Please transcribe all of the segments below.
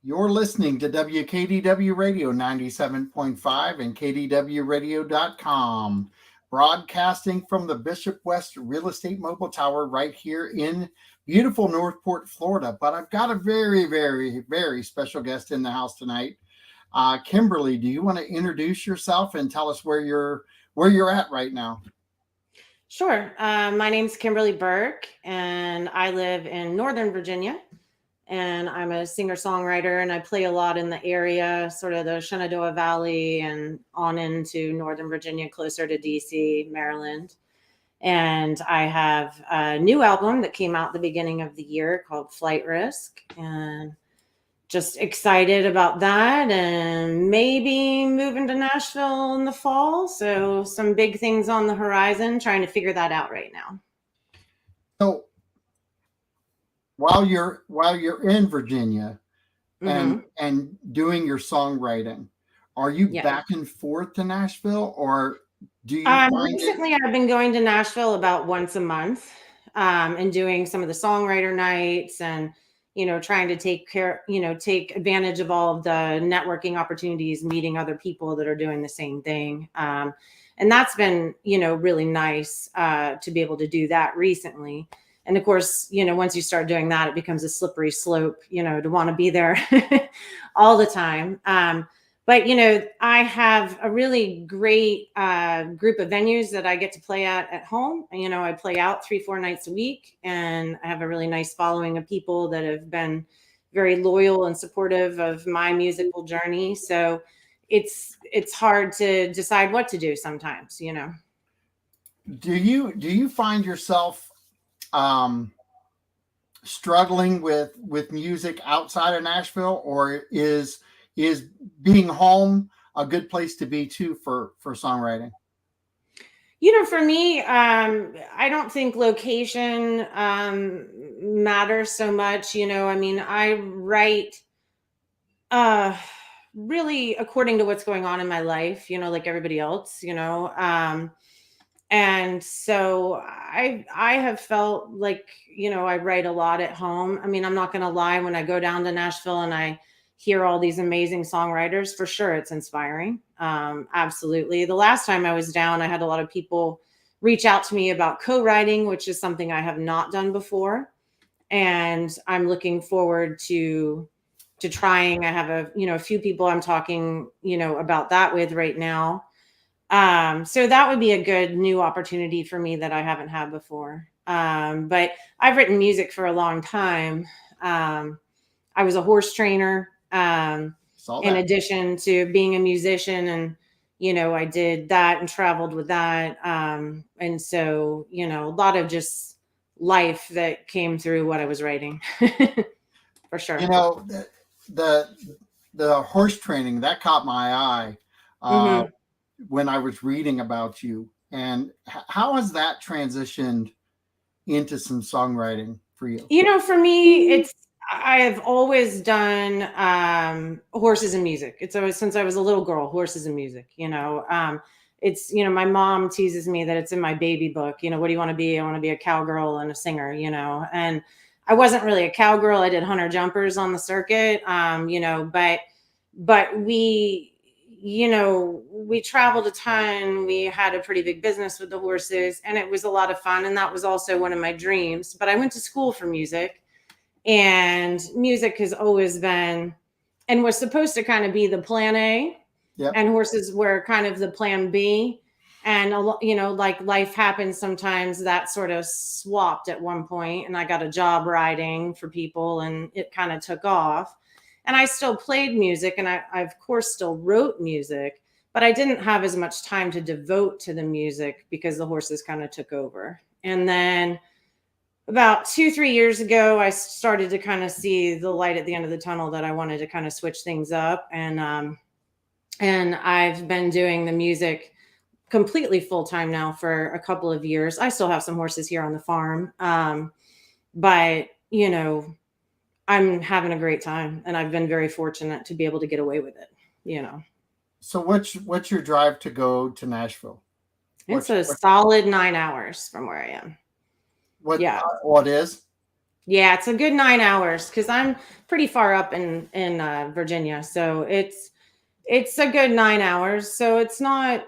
You're listening to WKDW Radio 97.5 and KDWRadio.com, broadcasting from the Bishop West Real Estate Mobile Tower right here in beautiful Northport, Florida. But I've got a very, very, very special guest in the house tonight. Kimberly, do you want to introduce yourself and tell us where you're at right now? Sure. My name's Kimberly Burke, and I live in Northern Virginia. And I'm a singer-songwriter, and I play a lot in the area, sort of the Shenandoah Valley and on into Northern Virginia, closer to DC, Maryland. And I have a new album that came out the beginning of the year called Flight Risk, and just excited about that, and maybe moving to Nashville in the fall. So some big things on the horizon, trying to figure that out right now. So while you're in Virginia and doing your songwriting, are you back and forth to Nashville, or do you recently I've been going to Nashville about once a month, and doing some of the songwriter nights, and trying to take advantage of all of the networking opportunities, meeting other people that are doing the same thing. And that's been, really nice to be able to do that recently. And of course, once you start doing that, it becomes a slippery slope, to want to be there all the time. But I have a really great group of venues that I get to play at home. I play out 3-4 nights a week, and I have a really nice following of people that have been very loyal and supportive of my musical journey. So it's hard to decide what to do sometimes, Do you find yourself struggling with music outside of Nashville, or is being home a good place to be too for songwriting? For me, I don't think location matters so much. I write really according to what's going on in my life, like everybody else, and so I have felt like, I write a lot at home. I'm not going to lie, when I go down to Nashville and I hear all these amazing songwriters, for sure, it's inspiring. Absolutely. The last time I was down, I had a lot of people reach out to me about co-writing, which is something I have not done before. And I'm looking forward to trying. I have a few people I'm talking, about that with right now. So that would be a good new opportunity for me that I haven't had before. But I've written music for a long time. I was a horse trainer, in addition to being a musician, and, I did that and traveled with that. And so, a lot of just life that came through what I was writing for sure. The horse training, that caught my eye. When I was reading about you, and how has that transitioned into some songwriting for you? For me, I have always done horses and music. It's always, since I was a little girl, horses and music. It's, my mom teases me that it's in my baby book. What do you want to be? I want to be a cowgirl and a singer. And I wasn't really a cowgirl. I did hunter jumpers on the circuit. But we traveled a ton. We had a pretty big business with the horses, and it was a lot of fun. And that was also one of my dreams. But I went to school for music, and music has always been, and was supposed to kind of be the plan A. Yep. And horses were kind of the plan B. And, like life happens sometimes, that sort of swapped at one point, and I got a job writing for people, and it kind of took off. And I still played music, and I of course still wrote music, but I didn't have as much time to devote to the music because the horses kind of took over. And then about 2-3 years ago, I started to kind of see the light at the end of the tunnel, that I wanted to kind of switch things up. And I've been doing the music completely full time now for a couple of years. I still have some horses here on the farm. But, I'm having a great time, and I've been very fortunate to be able to get away with it, So what's your drive to go to Nashville? It's a solid 9 hours from where I am. What is? Yeah, it's a good 9 hours because I'm pretty far up in Virginia, so it's a good 9 hours. So it's not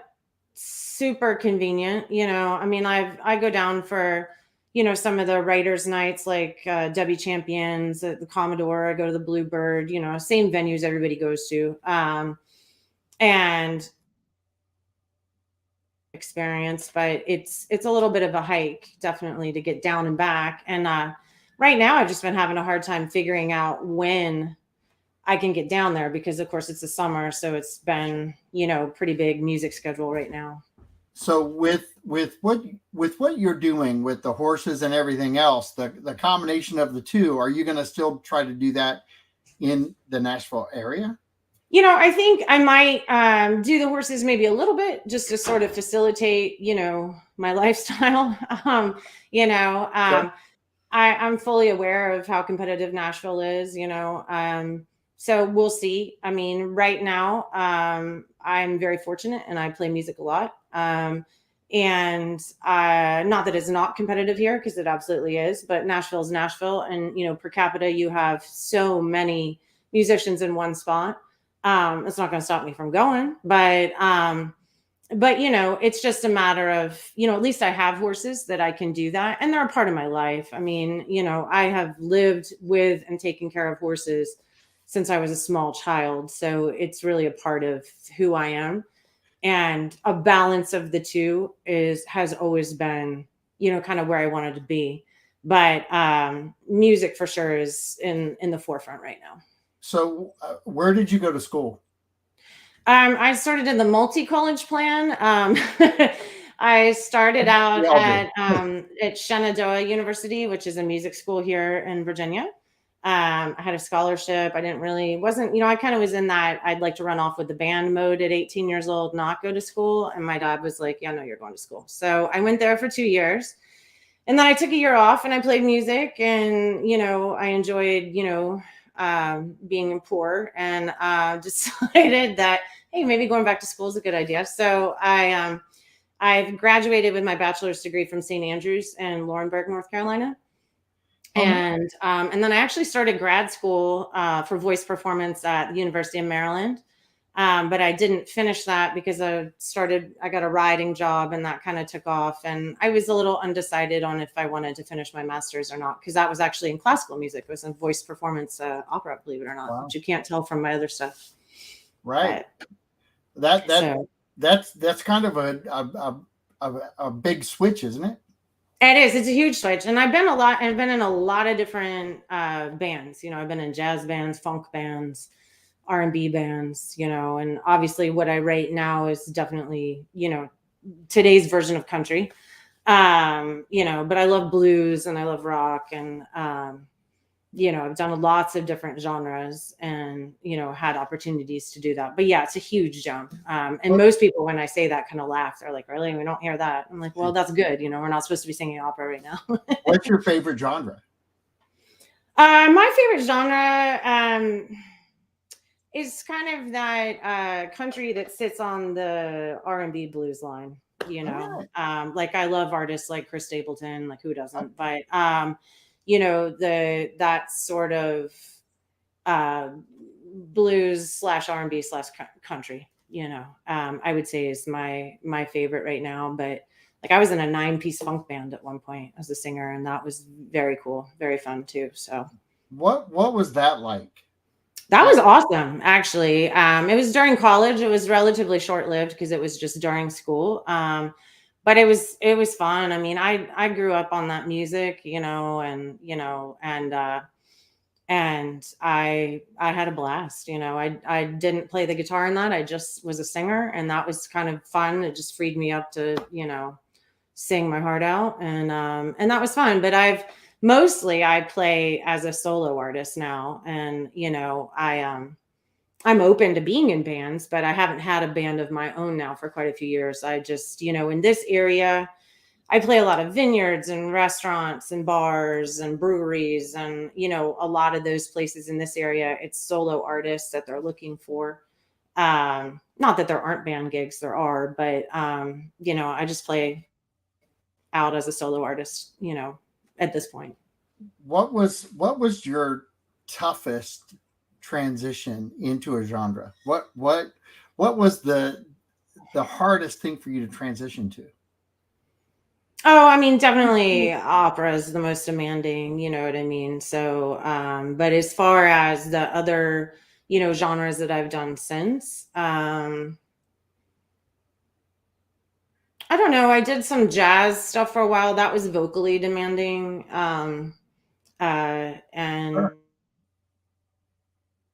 super convenient, you know. I mean, I go down for, you know, some of the writers' nights like W Champions at the Commodore. I go to the Bluebird, you know, same venues everybody goes to. And experience, but it's a little bit of a hike definitely to get down and back. And right now I've just been having a hard time figuring out when I can get down there because of course it's the summer, so it's been, you know, pretty big music schedule right now. So with what you're doing with the horses and everything else, the combination of the two, are you going to still try to do that in the Nashville area? You know, I think I might do the horses maybe a little bit just to sort of facilitate, you know, my lifestyle. You know, Sure. I'm fully aware of how competitive Nashville is, you know. So we'll see. I mean, right now, I'm very fortunate and I play music a lot. And not that it's not competitive here, because it absolutely is, but Nashville's Nashville. And, you know, per capita, you have so many musicians in one spot. It's not going to stop me from going, but you know, it's just a matter of, you know, at least I have horses that I can do that, and they're a part of my life. I mean, you know, I have lived with and taken care of horses since I was a small child, so it's really a part of who I am. And a balance of the two is has always been, you know, kind of where I wanted to be. But music for sure is in the forefront right now. So where did you go to school? I started in the multi-college plan. I started We out all do. at Shenandoah University, which is a music school here in Virginia. I had a scholarship. I didn't really, wasn't, you know, I kind of was in that I'd like to run off with the band mode at 18 years old, not go to school. And my dad was like, yeah, no, you're going to school. So I went there for 2 years. And then I took a year off and I played music, and, you know, I enjoyed, you know, being poor, and decided that, hey, maybe going back to school is a good idea. So I've graduated with my bachelor's degree from St. Andrews in Laurinburg, North Carolina. Oh, no. And then I actually started grad school for voice performance at the University of Maryland. But I didn't finish that because I got a writing job and that kind of took off. And I was a little undecided on if I wanted to finish my master's or not, because that was actually in classical music. It was in voice performance opera, believe it or not, Wow. which you can't tell from my other stuff. Right. But That that so that's kind of a big switch, isn't it? it is, it's a huge switch. And I've been in a lot of different bands. You know, I've been in jazz bands, funk bands, R&B bands, you know, and obviously what I write now is definitely, you know, today's version of country. You know, but I love blues and I love rock, and you know, I've done lots of different genres and, you know, had opportunities to do that. But yeah, it's a huge jump. And What, most people, when I say that, kind of laugh. They're like, really? We don't hear that. I'm like, well, that's good. You know, we're not supposed to be singing opera right now. what's your favorite genre? My favorite genre is kind of that country that sits on the R&B blues line. You All know, right. like I love artists like Chris Stapleton, like who doesn't? But you know, that sort of uh, blues slash R&B slash country. You know, I would say is my favorite right now. But like I was in a 9-piece funk band at one point as a singer, and that was very cool, very fun too. So What was that like? that was That awesome, actually. It was during college. It was relatively short lived because it was just during school. But it was fun. I mean, I grew up on that music, you know, and you know, and I had a blast. You know, I didn't play the guitar in that. I just was a singer, and that was kind of fun. It just freed me up to, you know, sing my heart out, and that was fun. But I play as a solo artist now, and you know, I'm open to being in bands, but I haven't had a band of my own now for quite a few years. I just, you know, in this area, I play a lot of vineyards and restaurants and bars and breweries, and you know, a lot of those places in this area, it's solo artists that they're looking for. Not that there aren't band gigs, there are, but you know, I just play out as a solo artist, you know, at this point. what was your toughest transition into a genre? What was the hardest thing for you to transition to? Oh, I mean, definitely opera is the most demanding, you know what I mean? So, but as far as the other, genres that I've done since, I don't know. I did some jazz stuff for a while. That was vocally demanding. And Sure.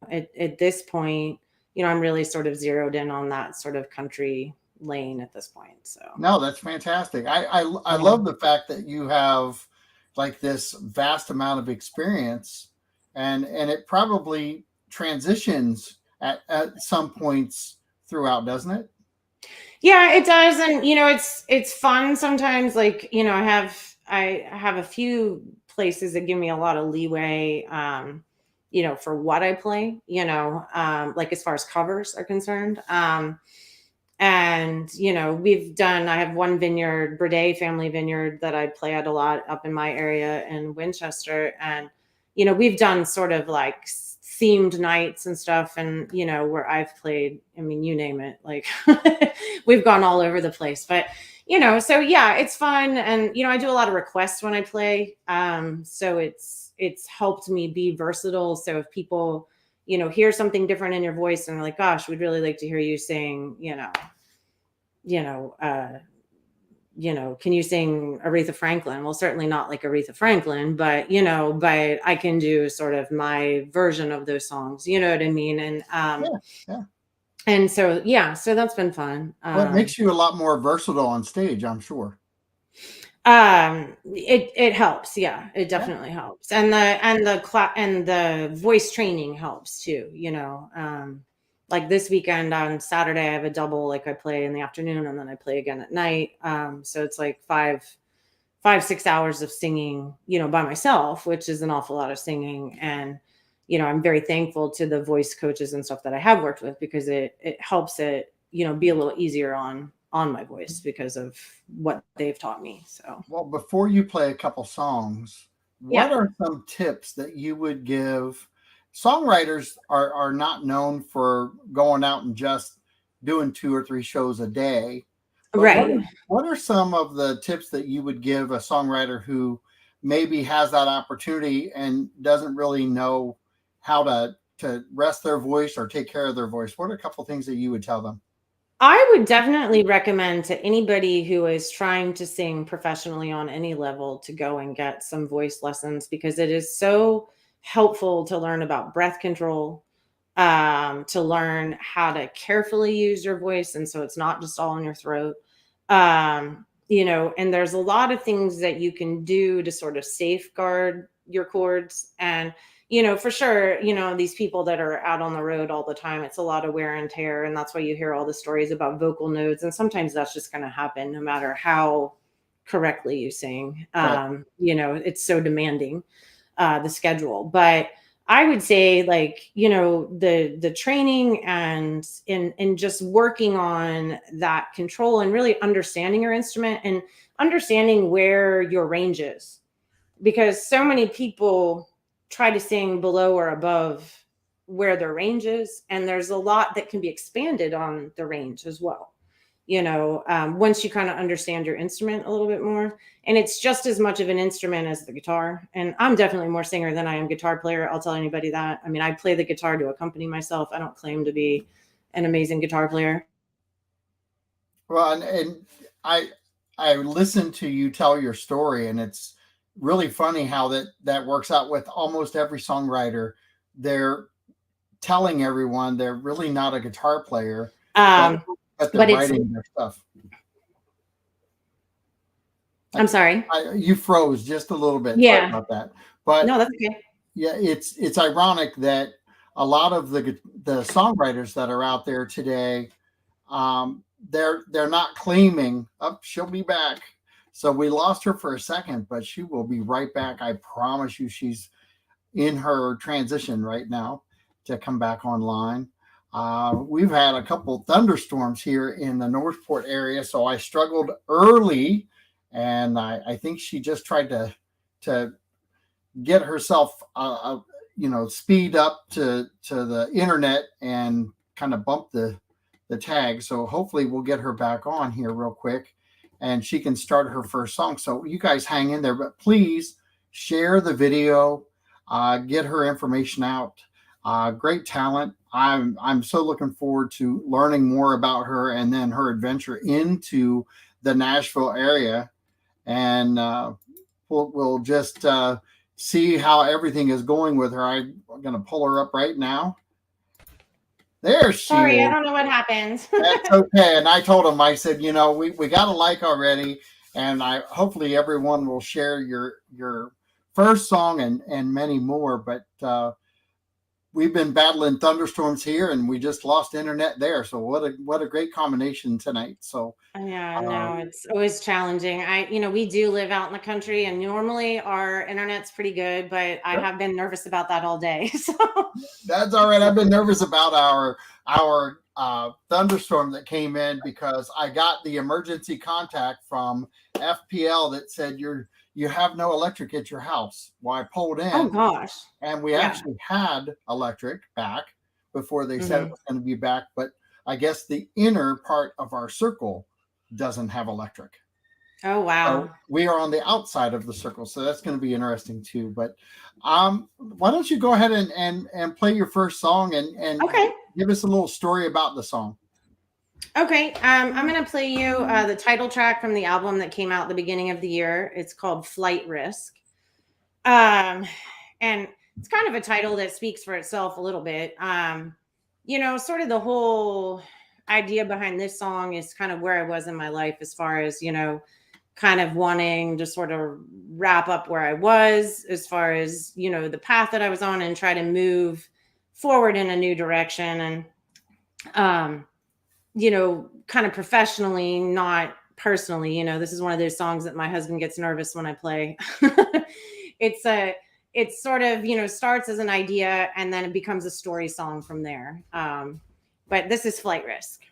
at this point, I'm really sort of zeroed in on that sort of country lane at this point. So, No, that's fantastic. I yeah. love the fact that you have like this vast amount of experience, and it probably transitions at some points throughout, doesn't it? Yeah, it does. And it's fun sometimes. Like, I have a few places that give me a lot of leeway, for what I play, like as far as covers are concerned. And I have one vineyard, Berde family vineyard, that I play at a lot up in my area in Winchester. And we've done sort of like themed nights and stuff, and where I've played, I mean, you name it, like we've gone all over the place. But so yeah, it's fun. And I do a lot of requests when I play, so it's helped me be versatile. So if people hear something different in your voice and they're like, gosh, we'd really like to hear you sing, you know, uh, can you sing Aretha Franklin? Well, certainly not like Aretha Franklin, but but I can do sort of my version of those songs. You know what I mean? And Yeah, yeah. and so yeah, so that's been fun. Well, it makes you a lot more versatile on stage, I'm sure. It helps. Yeah, it Yeah. definitely helps. And the voice training helps too, like this weekend on Saturday, I have a double, like I play in the afternoon and then I play again at night. So it's like 6 hours of singing, by myself, which is an awful lot of singing. And, I'm very thankful to the voice coaches and stuff that I have worked with, because it helps it, be a little easier on my voice because of what they've taught me. So, Well, before you play a couple songs, yeah. what are some tips that you would give? Songwriters are not known for going out and just doing 2 or 3 shows a day. But Right. what are some of the tips that you would give a songwriter who maybe has that opportunity and doesn't really know how to rest their voice or take care of their voice? What are a couple things that you would tell them? I would definitely recommend to anybody who is trying to sing professionally on any level to go and get some voice lessons, because it is so helpful to learn about breath control, to learn how to carefully use your voice. And so it's not just all in your throat. And there's a lot of things that you can do to sort of safeguard your chords. And for sure, these people that are out on the road all the time, it's a lot of wear and tear. And that's why you hear all the stories about vocal nodes. And sometimes that's just going to happen no matter how correctly you sing. Right. It's so demanding, the schedule. But I would say, like, the training and in just working on that control and really understanding your instrument and understanding where your range is, because so many people try to sing below or above where their range is. And there's a lot that can be expanded on the range as well. Once you kind of understand your instrument a little bit more, and it's just as much of an instrument as the guitar. And I'm definitely more singer than I am guitar player. I'll tell anybody that. I mean, I play the guitar to accompany myself. I don't claim to be an amazing guitar player. Well, and I listened to you tell your story, and it's really funny how that works out with almost every songwriter. They're telling everyone they're really not a guitar player, but, Um, but they're but it's, writing their stuff. I'm sorry. You froze just a little bit. Sorry Yeah. about that. But No, that's okay. yeah, it's ironic that a lot of the songwriters that are out there today, they're not claiming. Oh, she'll be back. So we lost her for a second, but she will be right back. I promise you, she's in her transition right now to come back online. We've had a couple thunderstorms here in the Northport area, so I struggled early, and I think she just tried to get herself, speed up to the internet and kind of bump the tag. So hopefully we'll get her back on here real quick and she can start her first song. So you guys hang in there, but please share the video, get her information out. Great talent. I'm so looking forward to learning more about her and then her adventure into the Nashville area. And we'll just see how everything is going with her. I'm going to pull her up right now. There she Sorry, is. I don't know what happened. That's okay. And I told him, I said, we got a like already, and hopefully everyone will share your first song and many more. But we've been battling thunderstorms here, and we just lost internet there. So what a great combination tonight. So yeah, no, it's always challenging. We do live out in the country, and normally our internet's pretty good, but I have been nervous about that all day. So that's all right. I've been nervous about our thunderstorm that came in because I got the emergency contact from FPL that said you have no electric at your house. Well, I pulled in. Oh gosh. And we actually had electric back before they said it was going to be back. But I guess the inner part of our circle doesn't have electric. Oh, wow. So we are on the outside of the circle. So that's going to be interesting too. But why don't you go ahead and play your first song and okay. Give us a little story about the song. Okay. I'm going to play you the title track from the album that came out at the beginning of the year. It's called Flight Risk. And it's kind of a title that speaks for itself a little bit. Sort of the whole idea behind this song is kind of where I was in my life as far as, kind of wanting to sort of wrap up where I was as far as, the path that I was on and try to move forward in a new direction. And, kind of professionally, not personally, this is one of those songs that my husband gets nervous when I play. It's sort of, starts as an idea and then it becomes a story song from there. But this is Flight Risk.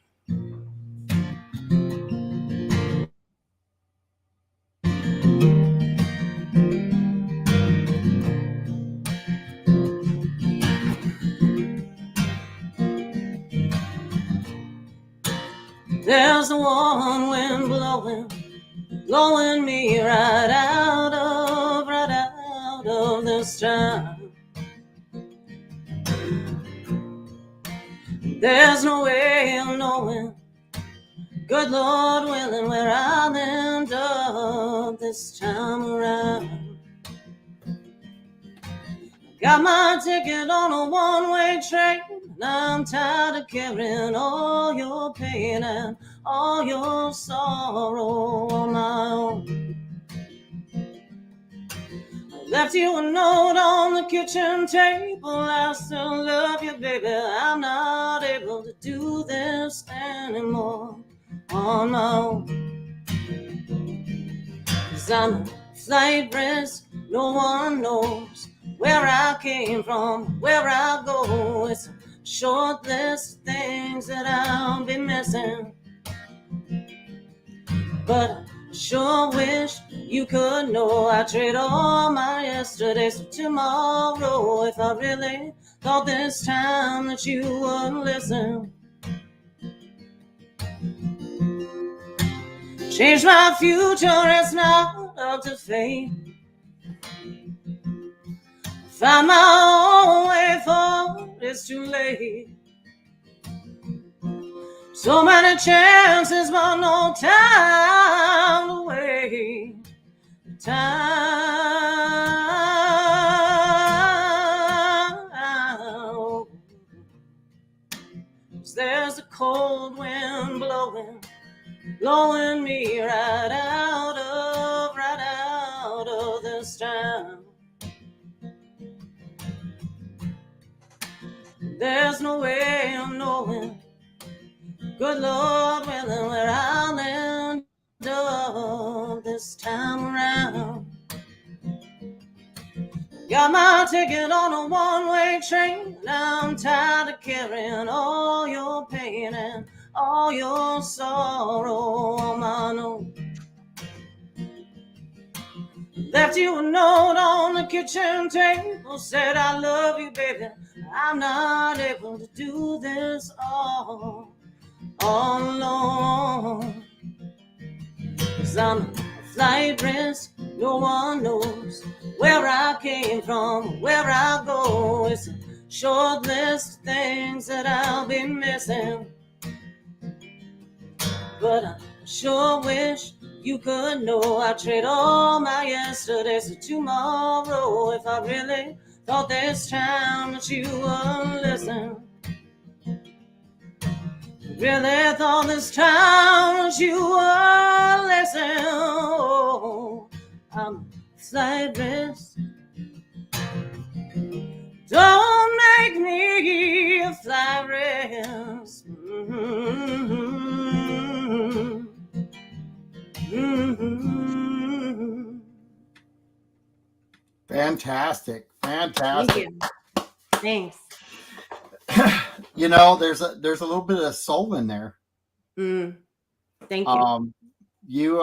There's the warm wind blowing me right out of this time. There's no way of knowing, good Lord willing, where I'll end up this time around. Got my ticket on a one-way train, and I'm tired of carrying all your pain and all your sorrow on my own. I left you a note on the kitchen table, I still love you, baby, I'm not able to do this anymore on my own. 'Cause I'm a flight risk, no one knows where I came from, where I go. It's a short list of things that I'll be missing, but I sure wish you could know I trade all my yesterdays for tomorrow. If I really thought this time that you would listen, change my future, it's not up to fate. Find my own way forward, it's too late. So many chances, but no time to wait. There's a cold wind blowing me right out of this town. There's no way of knowing, good Lord willing, where I'll end up this time around. Got my ticket on a one-way train, and I'm tired of carrying all your pain and all your sorrow on my own. Left you a note on the kitchen table, said I love you, baby. I'm not able to do this all alone. 'Cause I'm a flight risk, no one knows where I came from, where I go. It's a short list of things that I'll be missing. But I sure wish you could know I'd trade all my yesterdays for tomorrow. If I really thought this time that you would listen, really thought this time that you would listen. Oh, I'm flight risk. Don't make me a flight risk. Fantastic. Thank Fantastic. you. Thanks. You know, there's a little bit of soul in there. Thank you.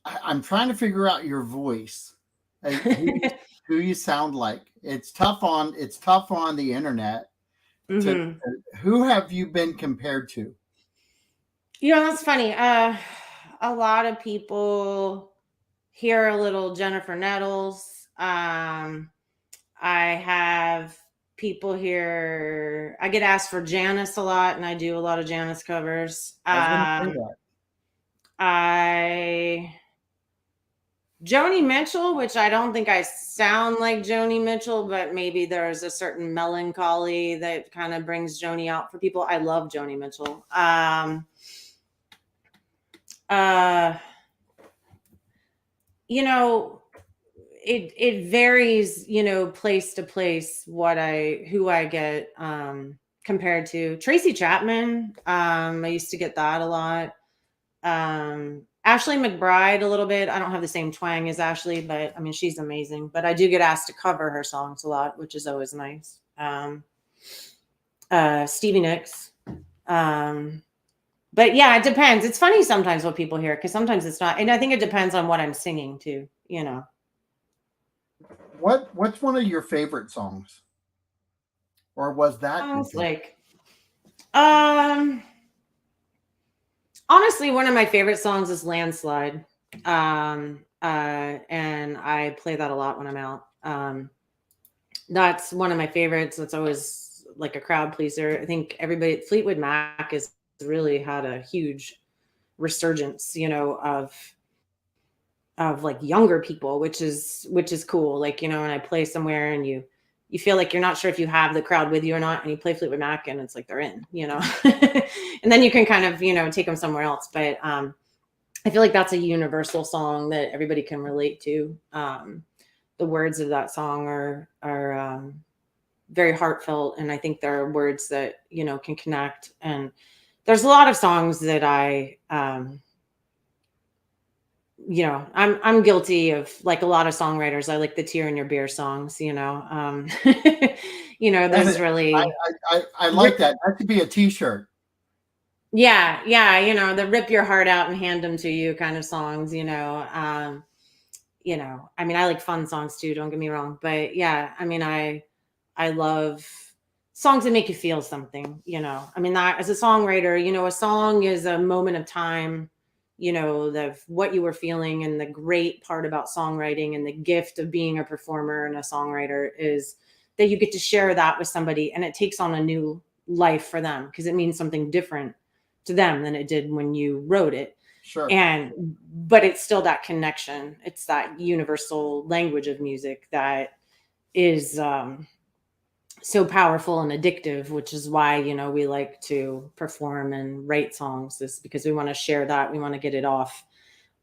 I'm trying to figure out your voice, who you sound like. It's tough on the internet. Who have you been compared to? You know, that's funny. A lot of people hear a little Jennifer Nettles. I have people here. I get asked for Janice a lot, and I do a lot of Janice covers. Joni Mitchell, which I don't think I sound like Joni Mitchell, but maybe there's a certain melancholy that kind of brings Joni out for people. I love Joni Mitchell. You know, it varies, you know, place to place who I get compared to. Tracy Chapman, I used to get that a lot. Ashley McBride a little bit. I don't have the same twang as Ashley, but I mean, she's amazing. But I do get asked to cover her songs a lot, which is always nice. Stevie Nicks. But yeah, it depends. It's funny sometimes what people hear, because sometimes it's not. And I think it depends on what I'm singing too, you know. What's one of your favorite songs? Or was that honestly, one of my favorite songs is Landslide. And I play that a lot when I'm out. That's one of my favorites. That's always like a crowd pleaser. I think Fleetwood Mac has really had a huge resurgence, you know, of like younger people, which is cool. Like, you know, when I play somewhere and you feel like you're not sure if you have the crowd with you or not, and you play Fleetwood Mac and it's like they're in, you know. And then you can kind of, you know, take them somewhere else. But I feel like that's a universal song that everybody can relate to. The words of that song are very heartfelt, and I think there are words that, you know, can connect. And there's a lot of songs that I you know, I'm guilty of, like a lot of songwriters. I like the tear in your beer songs, you know. You know, those really I like that. That could be a t-shirt. Yeah, you know, the rip your heart out and hand them to you kind of songs, you know. You know, I mean, I like fun songs too, don't get me wrong, but yeah, I mean, I love songs that make you feel something, you know. I mean, that as a songwriter, you know, a song is a moment of time, you know, what you were feeling. And the great part about songwriting and the gift of being a performer and a songwriter is that you get to share that with somebody, and it takes on a new life for them, because it means something different to them than it did when you wrote it. Sure. But it's still that connection. It's that universal language of music that is so powerful and addictive, which is why, you know, we like to perform and write songs, is because we want to share that. We want to get it off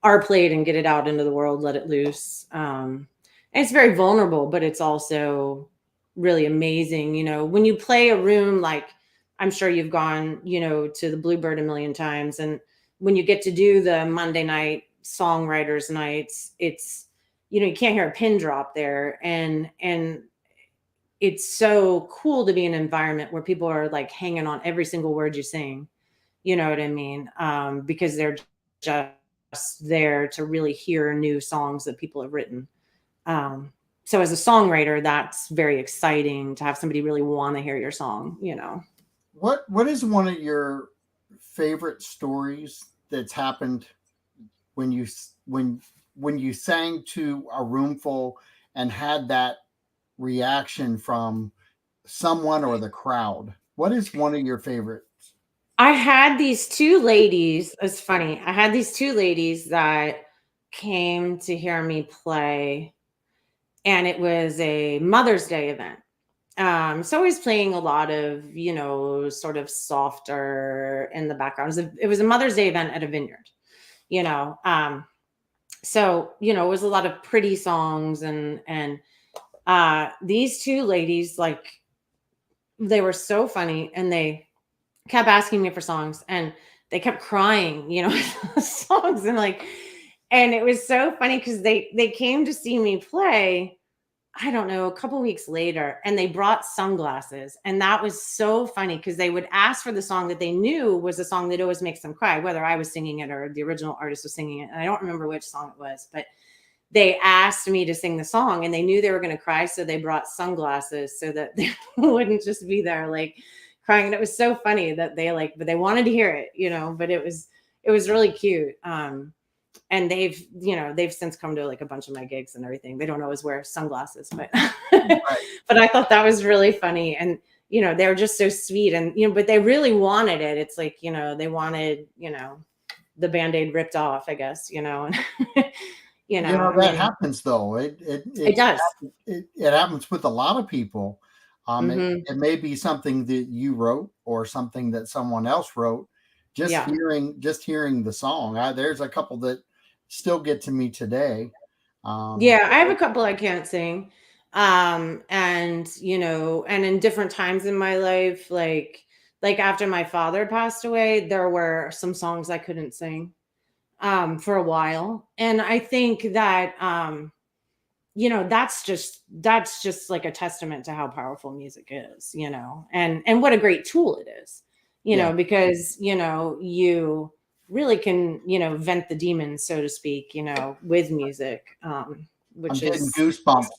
our plate and get it out into the world, let it loose. And it's very vulnerable, but it's also really amazing. You know, when you play a room, like I'm sure you've gone, you know, to the Bluebird a million times. And when you get to do the Monday night songwriters nights, it's, you know, you can't hear a pin drop there. And it's so cool to be in an environment where people are like hanging on every single word you sing. You know what I mean? Because they're just there to really hear new songs that people have written. So as a songwriter, that's very exciting to have somebody really want to hear your song, you know. What is one of your favorite stories that's happened when you sang to a room full and had that reaction from someone or the crowd? What is one of your favorites? I had these two ladies. It's funny. I had these two ladies that came to hear me play, and it was a Mother's Day event. So I was playing a lot of, you know, sort of softer in the background. It was a Mother's Day event at a vineyard, you know. So, you know, it was a lot of pretty songs, and these two ladies, like, they were so funny, and they kept asking me for songs, and they kept crying, you know, songs, and it was so funny because they came to see me play, I don't know, a couple weeks later, and they brought sunglasses. And that was so funny because they would ask for the song that they knew was a song that always makes them cry, whether I was singing it or the original artist was singing it. And I don't remember which song it was, but they asked me to sing the song, and they knew they were going to cry. So they brought sunglasses so that they wouldn't just be there like crying. And it was so funny that but they wanted to hear it, you know, but it was really cute. And they've since come to like a bunch of my gigs and everything. They don't always wear sunglasses, but Right. but I thought that was really funny. And, you know, they were just so sweet, and, you know, but they really wanted it. It's like, you know, they wanted, you know, the Band-Aid ripped off, I guess, you know, and you know, that happens though. It does. It happens with a lot of people. Mm-hmm. It may be something that you wrote or something that someone else wrote. Just hearing the song. There's a couple that still get to me today. Yeah, I have a couple I can't sing. And, you know, and in different times in my life, like after my father passed away, there were some songs I couldn't sing for a while. And I think that you know, that's just like a testament to how powerful music is, you know, and what a great tool it is, you know, because, you know, you really can, you know, vent the demons, so to speak, you know, with music, which I'm getting goosebumps.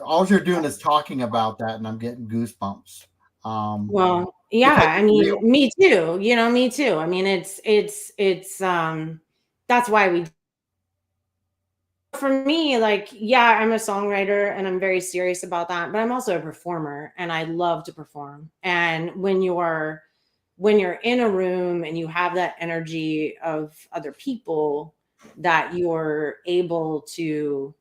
All you're doing is talking about that, and I'm getting goosebumps. Well, yeah, I mean, me too, you know, me too. I mean, it's that's why we, for me, like, yeah, I'm a songwriter and I'm very serious about that, but I'm also a performer and I love to perform. And when you're in a room and you have that energy of other people that you're able to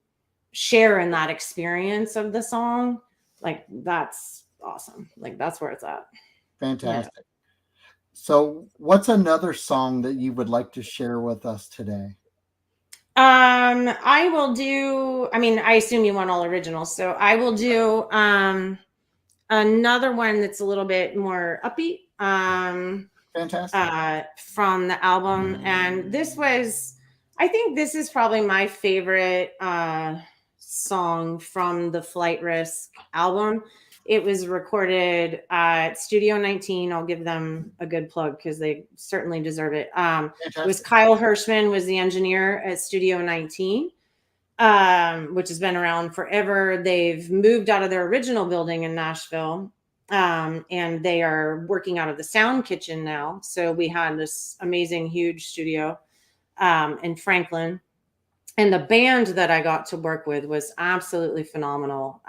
share in that experience of the song, like, that's awesome. Like, that's where it's at. Fantastic. Yeah. So what's another song that you would like to share with us today? I will do, I mean, I assume you want all originals, so I will do another one that's a little bit more upbeat. Fantastic. From the album. And I think this is probably my favorite song from the Flight Risk album. It was recorded at Studio 19. I'll give them a good plug because they certainly deserve it. It was Kyle Hirschman was the engineer at Studio 19, which has been around forever. They've moved out of their original building in Nashville, and they are working out of the Sound Kitchen now. So we had this amazing, huge studio in Franklin. And the band that I got to work with was absolutely phenomenal.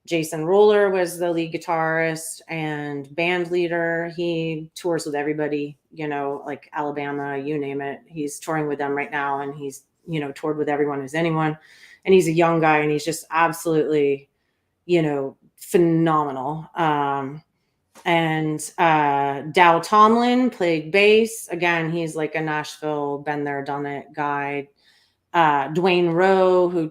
Jason Roller was the lead guitarist and band leader. He tours with everybody, you know, like Alabama, you name it. He's touring with them right now, and he's, you know, toured with everyone who's anyone. And he's a young guy, and he's just absolutely, you know, phenomenal. And Dow Tomlin played bass. Again, he's like a Nashville, been there, done it guy. Dwayne Rowe, who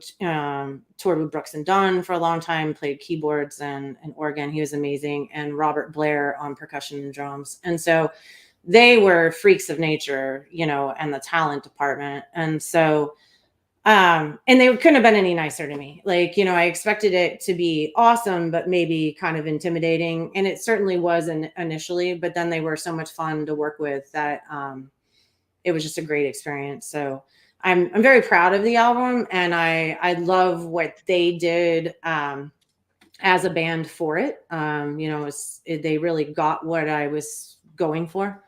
toured with Brooks and Dunn for a long time, played keyboards and organ. He was amazing. And Robert Blair on percussion and drums. And so they were freaks of nature, you know, and the talent department. And so, and they couldn't have been any nicer to me. Like, you know, I expected it to be awesome, but maybe kind of intimidating. And it certainly was initially, but then they were so much fun to work with that, it was just a great experience. So I'm very proud of the album, and I love what they did as a band for it. They really got what I was going for.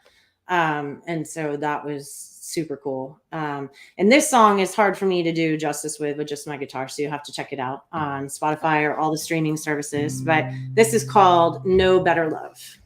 And so that was super cool. And this song is hard for me to do justice with just my guitar. So you have to check it out on Spotify or all the streaming services. But this is called No Better Love.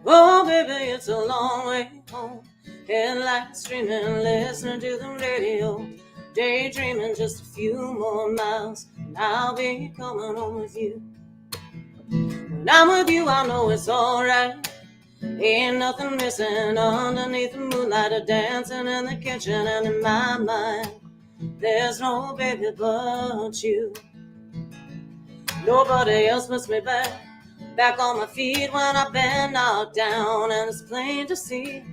Oh, baby, it's a long way home. Headlights streaming, listening to the radio. Daydreaming just a few more miles, and I'll be coming home with you. When I'm with you, I know it's alright. Ain't nothing missing underneath the moonlight, or dancing in the kitchen. And in my mind, there's no baby but you. Nobody else puts me back on my feet when I've been knocked down. And it's plain to see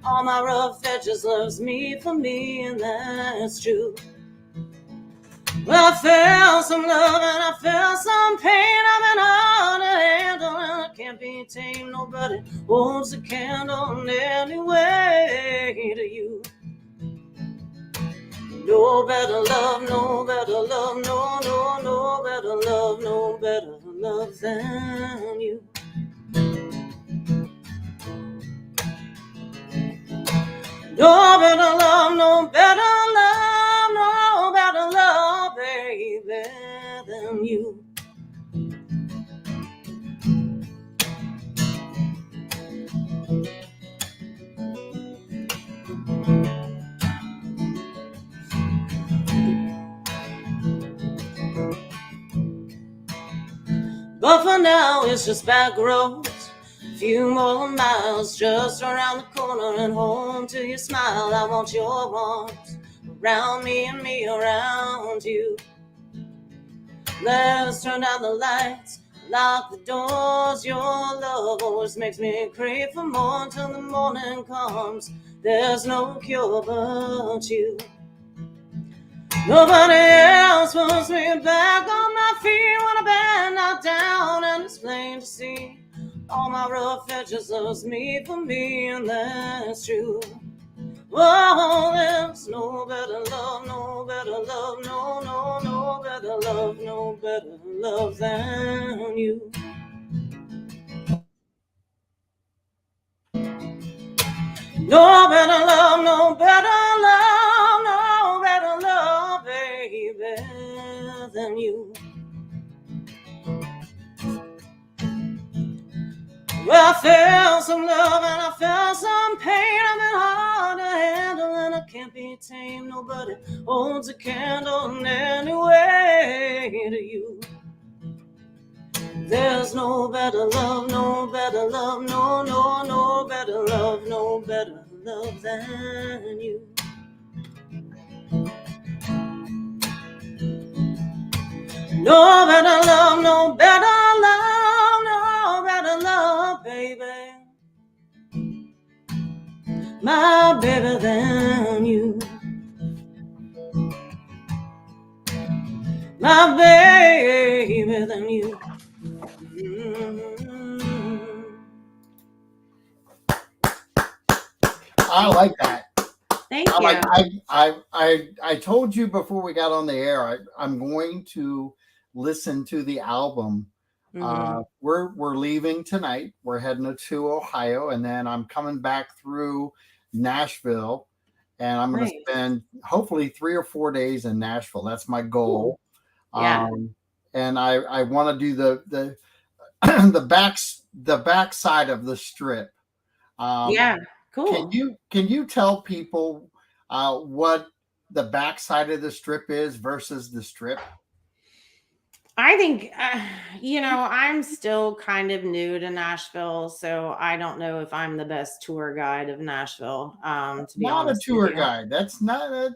all my rough edges loves me for me, and that's true. Well, I felt some love and I felt some pain. I've been hard to handle and I can't be tamed. Nobody holds a candle in any way to you. No better love, no better love, no better love, no better love than you. No better love, no better love, no better love, baby, than you. But for now, it's just back roads. Few more miles just around the corner and home to your smile. I want your warmth around me and me around you. Let's turn down the lights, lock the doors. Your love always makes me crave for more until the morning comes. There's no cure but you. Nobody else puts me back on my feet when I've been knocked down, and it's plain to see all my rough edges loves me for me, and that's true. Oh, there's no better love, no better love, no better love, no better love than you. No better love, no better love, no better love, baby, than you. Well, I felt some love and I felt some pain. I've been hard to handle and I can't be tamed. Nobody holds a candle in any way to you. There's no better love, no better love, no better love, no better love than you. No better love, no better love, no better love, baby, my baby than you. My baby than you. I like that. Thank you. I told you before we got on the air, I'm going to listen to the album. We're leaving tonight. We're heading to Ohio, and then I'm coming back through Nashville, and I'm going to spend hopefully 3 or 4 days in Nashville. That's my goal. Yeah. And I want to do the the back side of the strip. Yeah, cool. Can you tell people what the back side of the strip is versus the strip? I think, I'm still kind of new to Nashville, so I don't know if I'm the best tour guide of Nashville. To be not honest, a tour guide. That's not.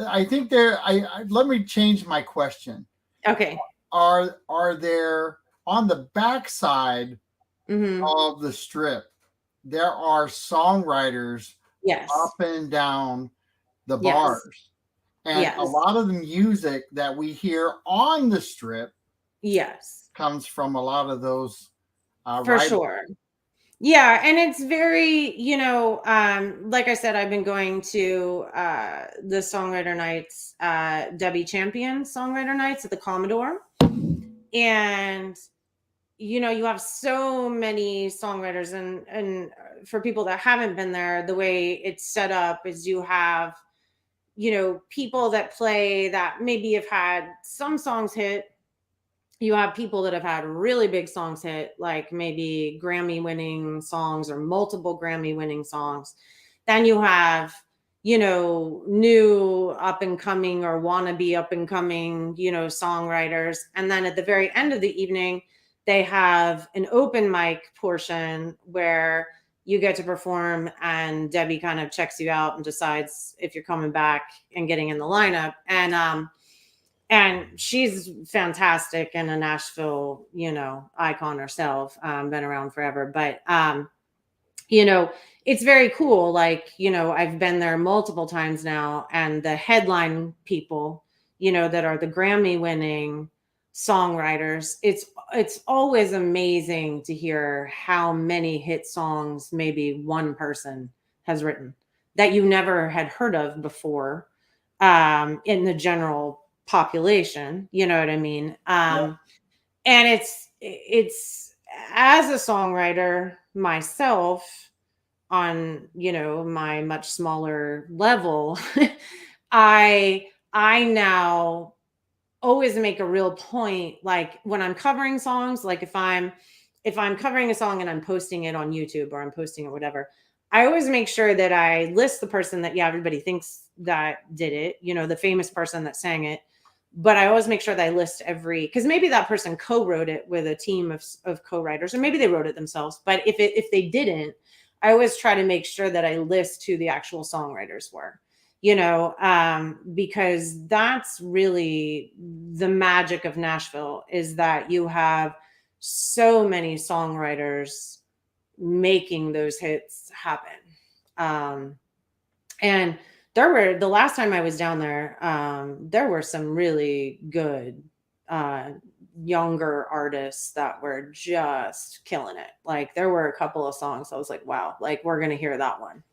I think there. Let me change my question. Okay. Are there on the backside of the strip? There are songwriters Yes. up and down the Yes. bars. And a Yes. lot of the music that we hear on the strip Yes. comes from a lot of those For writers. sure. Yeah, and it's very, like I said, I've been going to the songwriter nights, Debbie Champion songwriter nights at the Commodore. And you have so many songwriters, and for people that haven't been there, the way it's set up is you have people that play that maybe have had some songs hit. You have people that have had really big songs hit, like maybe Grammy winning songs or multiple Grammy winning songs. Then you have, new up and coming or wannabe up and coming, songwriters. And then at the very end of the evening, they have an open mic portion where you get to perform, and Debbie kind of checks you out and decides if you're coming back and getting in the lineup. And she's fantastic and a Nashville, icon herself, been around forever. But, it's very cool. Like, I've been there multiple times now, and the headline people, that are the Grammy winning songwriters, it's always amazing to hear how many hit songs maybe one person has written that you never had heard of before, in the general population, you know what I mean? And it's as a songwriter myself on, my much smaller level, I now always make a real point, like when I'm covering songs, like if I'm covering a song and I'm posting it on YouTube or I'm posting it whatever, I always make sure that I list the person that everybody thinks that did it, the famous person that sang it. But I always make sure that I list because maybe that person co-wrote it with a team of co-writers, or maybe they wrote it themselves. But if they didn't, I always try to make sure that I list who the actual songwriters were, because that's really the magic of Nashville, is that you have so many songwriters making those hits happen. And the last time I was down there, there were some really good younger artists that were just killing it. Like there were a couple of songs I was like, wow, like we're gonna hear that one,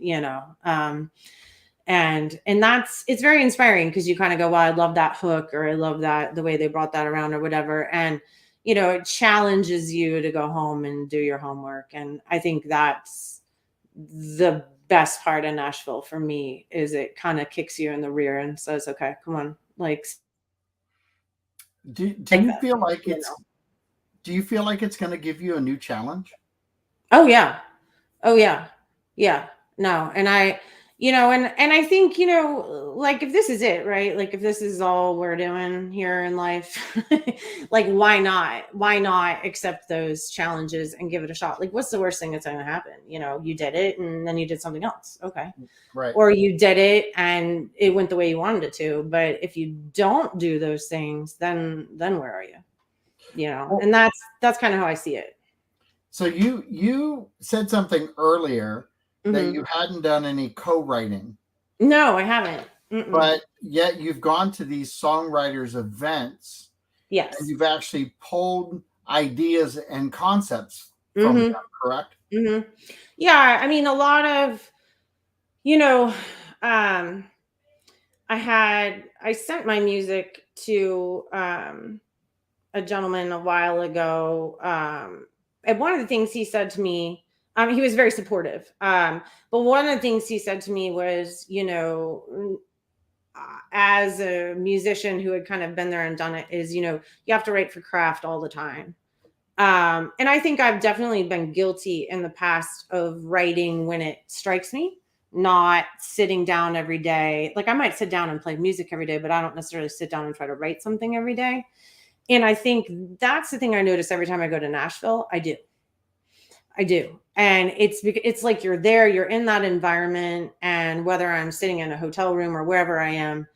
and it's very inspiring, because you kind of go, well, I love that hook, or I love that the way they brought that around, or whatever. And it challenges you to go home and do your homework. And I think that's the best part of Nashville for me, is it kind of kicks you in the rear and says, okay, come on, like Do like you that, feel like do you feel like it's going to give you a new challenge? Oh yeah. Oh yeah. Yeah. No. And I think, like if this is it, right? Like if this is all we're doing here in life, like why not? Why not accept those challenges and give it a shot? Like what's the worst thing that's going to happen? You did it and then you did something else. Okay. Right. Or you did it and it went the way you wanted it to. But if you don't do those things, then where are you? And that's kind of how I see it. So you said something earlier that you hadn't done any co-writing. No, I haven't. Mm-mm. But yet you've gone to these songwriters events. Yes. And you've actually pulled ideas and concepts from them, correct? Yeah. I mean, a lot of, I sent my music to a gentleman a while ago. And one of the things he said to me, he was very supportive. But one of the things he said to me was, as a musician who had kind of been there and done it, is, you have to write for craft all the time. And I think I've definitely been guilty in the past of writing when it strikes me, not sitting down every day. Like I might sit down and play music every day, but I don't necessarily sit down and try to write something every day. And I think that's the thing I notice every time I go to Nashville. I do. And it's like you're there, you're in that environment. And whether I'm sitting in a hotel room or wherever I am,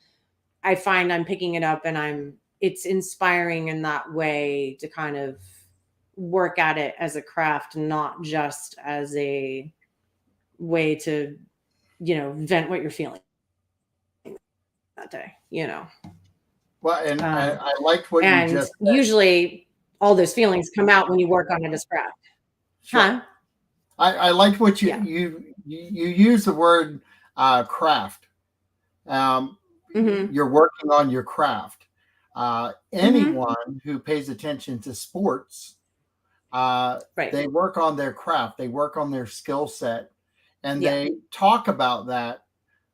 I find I'm picking it up, and it's inspiring in that way to kind of work at it as a craft, not just as a way to vent what you're feeling that day, Well, and I liked what you and just said. usually all those feelings come out when you work on it as craft. Sure. Huh? I liked what Yeah. you use the word craft. Mm-hmm. You're working on your craft. Anyone who pays attention to sports, Right. they work on their craft, they work on their skill set, and Yeah. they talk about that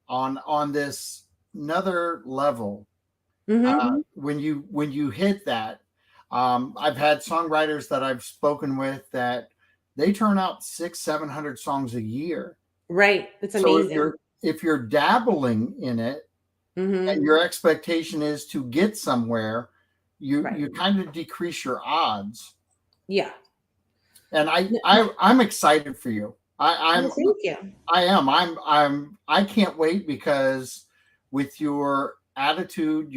on this another level. When you hit that, I've had songwriters that I've spoken with that they turn out 600-700 songs a year. Right. It's So amazing. if you're dabbling in it, and your expectation is to get somewhere, you kind of decrease your odds. Yeah. And I'm excited for you. Thank you. I am. I can't wait, because with your attitude,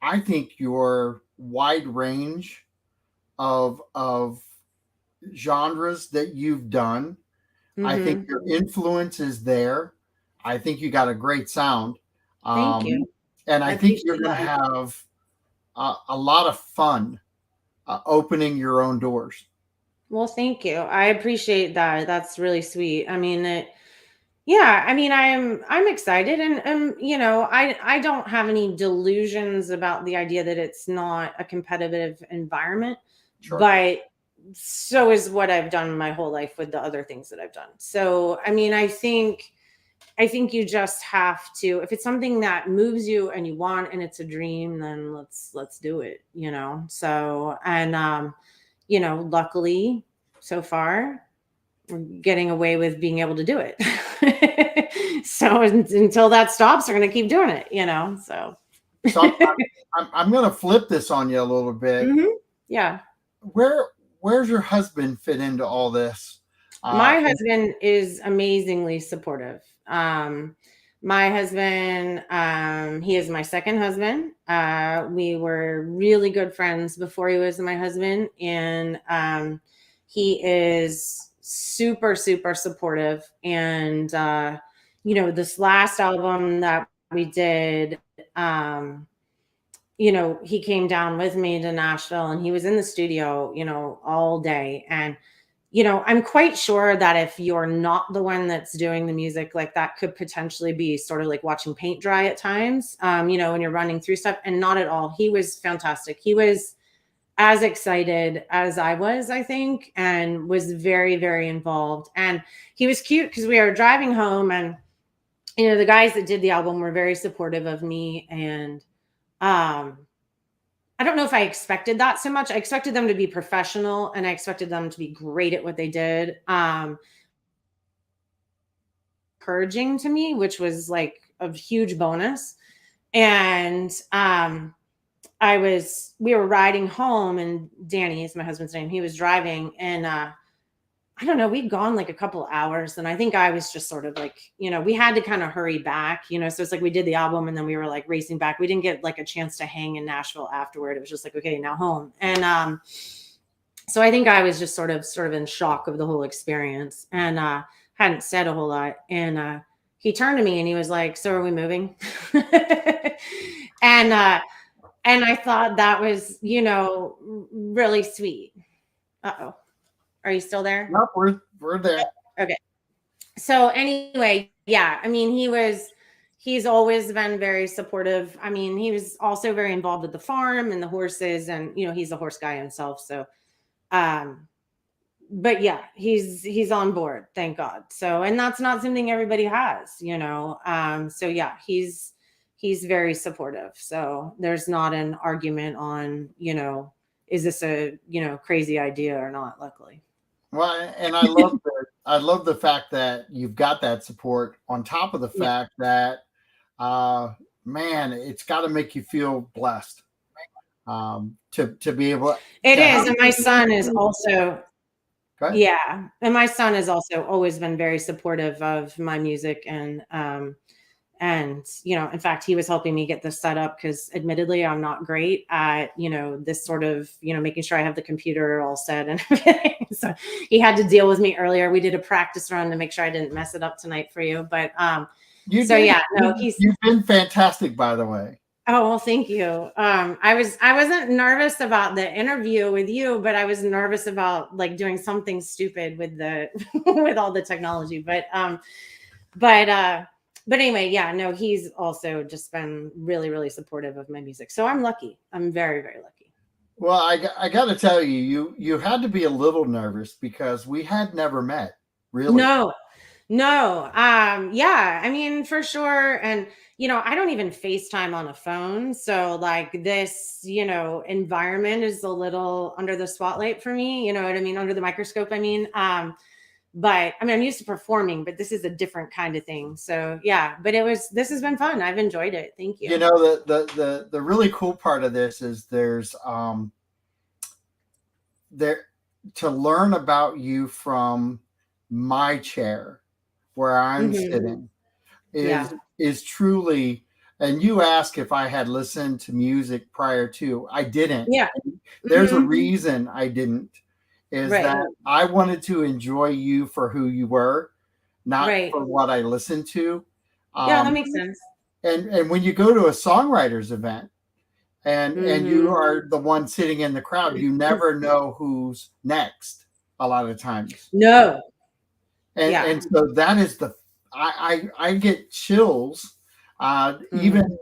I think your wide range of genres that you've done, I think your influence is there. I think you got a great sound. Thank you. And I think you're going to have a lot of fun opening your own doors. Well, thank you. I appreciate that. That's really sweet. I mean, I'm excited, and I don't have any delusions about the idea that it's not a competitive environment. Sure. But so is what I've done my whole life with the other things that I've done. So, I mean, I think you just have to, if it's something that moves you and you want, and it's a dream, then let's do it, So, and, luckily so far we're getting away with being able to do it. So until that stops, we're going to keep doing it, so. I'm going to flip this on you a little bit. Yeah. Where's your husband fit into all this? My husband is amazingly supportive. My husband, he is my second husband. We were really good friends before he was my husband, and he is super, super supportive. And this last album that we did, he came down with me to Nashville, and he was in the studio, all day. And I'm quite sure that if you're not the one that's doing the music, like, that could potentially be sort of like watching paint dry at times, when you're running through stuff. And not at all. He was fantastic. He was as excited as I was, I think, and was very, very involved. And he was cute because we were driving home, and, the guys that did the album were very supportive of me. And I don't know if I expected that so much. I expected them to be professional, and I expected them to be great at what they did. Encouraging to me, which was like a huge bonus. And we were riding home, and Danny is my husband's name. He was driving, and I don't know, we'd gone like a couple hours, and I think I was just sort of like, we had to kind of hurry back, so it's like we did the album, and then we were like racing back. We didn't get like a chance to hang in Nashville afterward. It was just like, okay, now home. And so I think I was just sort of in shock of the whole experience, and hadn't said a whole lot. And he turned to me and he was like, "So are we moving?" And I thought that was, really sweet. Uh-oh. Are you still there? Nope, we're there. Okay. So anyway, yeah, I mean, he's always been very supportive. I mean, he was also very involved with the farm and the horses, and, he's a horse guy himself. So, but yeah, he's on board, thank God. So, and that's not something everybody has, so yeah, he's very supportive. So there's not an argument on, is this a, crazy idea or not, luckily. Well, and I love the fact that you've got that support on top of the fact that, man, it's got to make you feel blessed to be able. It is, and my son is also. Yeah, and my son has also always been very supportive of my music, and And, in fact, he was helping me get this set up because admittedly, I'm not great at, this sort of, making sure I have the computer all set and everything. So he had to deal with me earlier. We did a practice run to make sure I didn't mess it up tonight for you. But you've been fantastic, by the way. Oh, well, thank you. I wasn't nervous about the interview with you, but I was nervous about like doing something stupid with with all the technology. But anyway, yeah, no, he's also just been really, really supportive of my music. So I'm lucky. I'm very, very lucky. Well, I got to tell you, you had to be a little nervous because we had never met, really. No. Yeah, I mean, for sure. And, I don't even FaceTime on a phone. So like this, environment is a little under the spotlight for me. You know what I mean? Under the microscope, I mean. But I mean, I'm used to performing, but this is a different kind of thing. So yeah, but this has been fun. I've enjoyed it. Thank you. The really cool part of this is there's there to learn about you from my chair where I'm sitting is truly, and you ask if I had listened to music prior to, I didn't. Yeah. There's a reason I didn't. That I wanted to enjoy you for who you were, not for what I listened to. Yeah, that makes sense. And when you go to a songwriters event and you are the one sitting in the crowd, you never know who's next a lot of times. No. And so that is I get chills even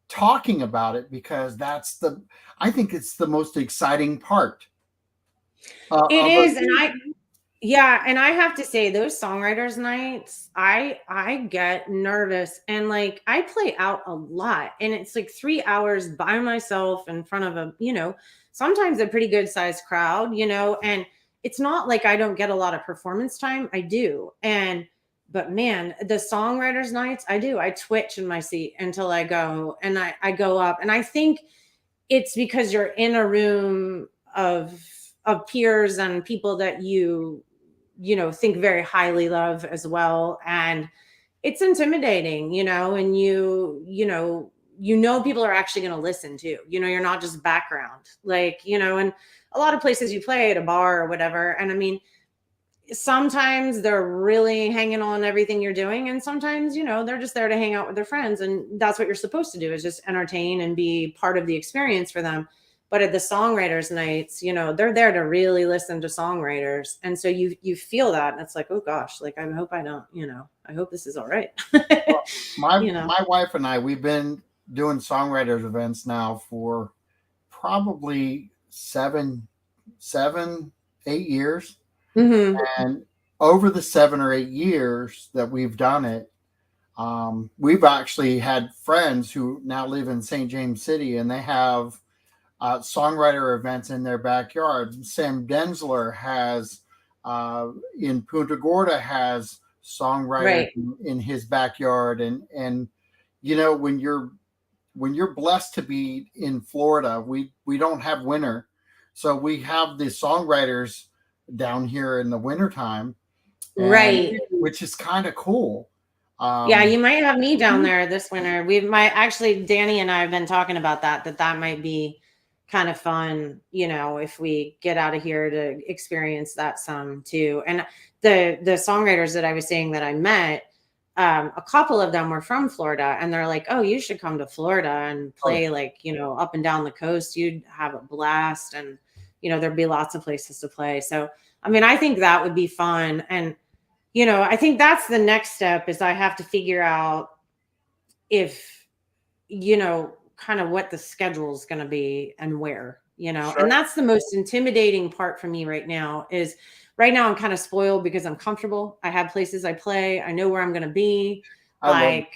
talking about it, because I think it's the most exciting part. It is, and I have to say, those songwriters nights, I get nervous, and like I play out a lot, and it's like 3 hours by myself in front of sometimes a pretty good sized crowd, and it's not like I don't get a lot of performance time. I do, but man, the songwriters nights, I twitch in my seat until I go, and I go up, and I think it's because you're in a room of peers and people that you think very highly of as well. And it's intimidating, and people are actually going to listen to, you're not just background, like, and a lot of places you play at a bar or whatever. And I mean, sometimes they're really hanging on everything you're doing. And sometimes, they're just there to hang out with their friends. And that's what you're supposed to do, is just entertain and be part of the experience for them. But at the songwriters nights, they're there to really listen to songwriters. And so you feel that. And it's like, oh gosh, like, I hope I don't, I hope this is all right. Well, my wife and I, we've been doing songwriters events now for probably 7, 8 years. And over the 7 or 8 years that we've done it, we've actually had friends who now live in St. James City, and they have songwriter events in their backyard. Sam Densler has in Punta Gorda has songwriters in his backyard, and when you're blessed to be in Florida, we don't have winter, so we have the songwriters down here in the wintertime, which is kind of cool. Yeah, you might have me down there this winter. Danny and I have been talking about that might be kind of fun, if we get out of here to experience that some too. And the songwriters that I was saying that I met, a couple of them were from Florida, and they're like, oh, you should come to Florida and play up and down the coast. You'd have a blast, and there'd be lots of places to play. So I mean, I think that would be fun. And I think that's the next step, is I have to figure out if kind of what the schedule is going to be and where, Sure. And that's the most intimidating part for me right now. I'm kind of spoiled because I'm comfortable. I have places I play. I know where I'm going to be. I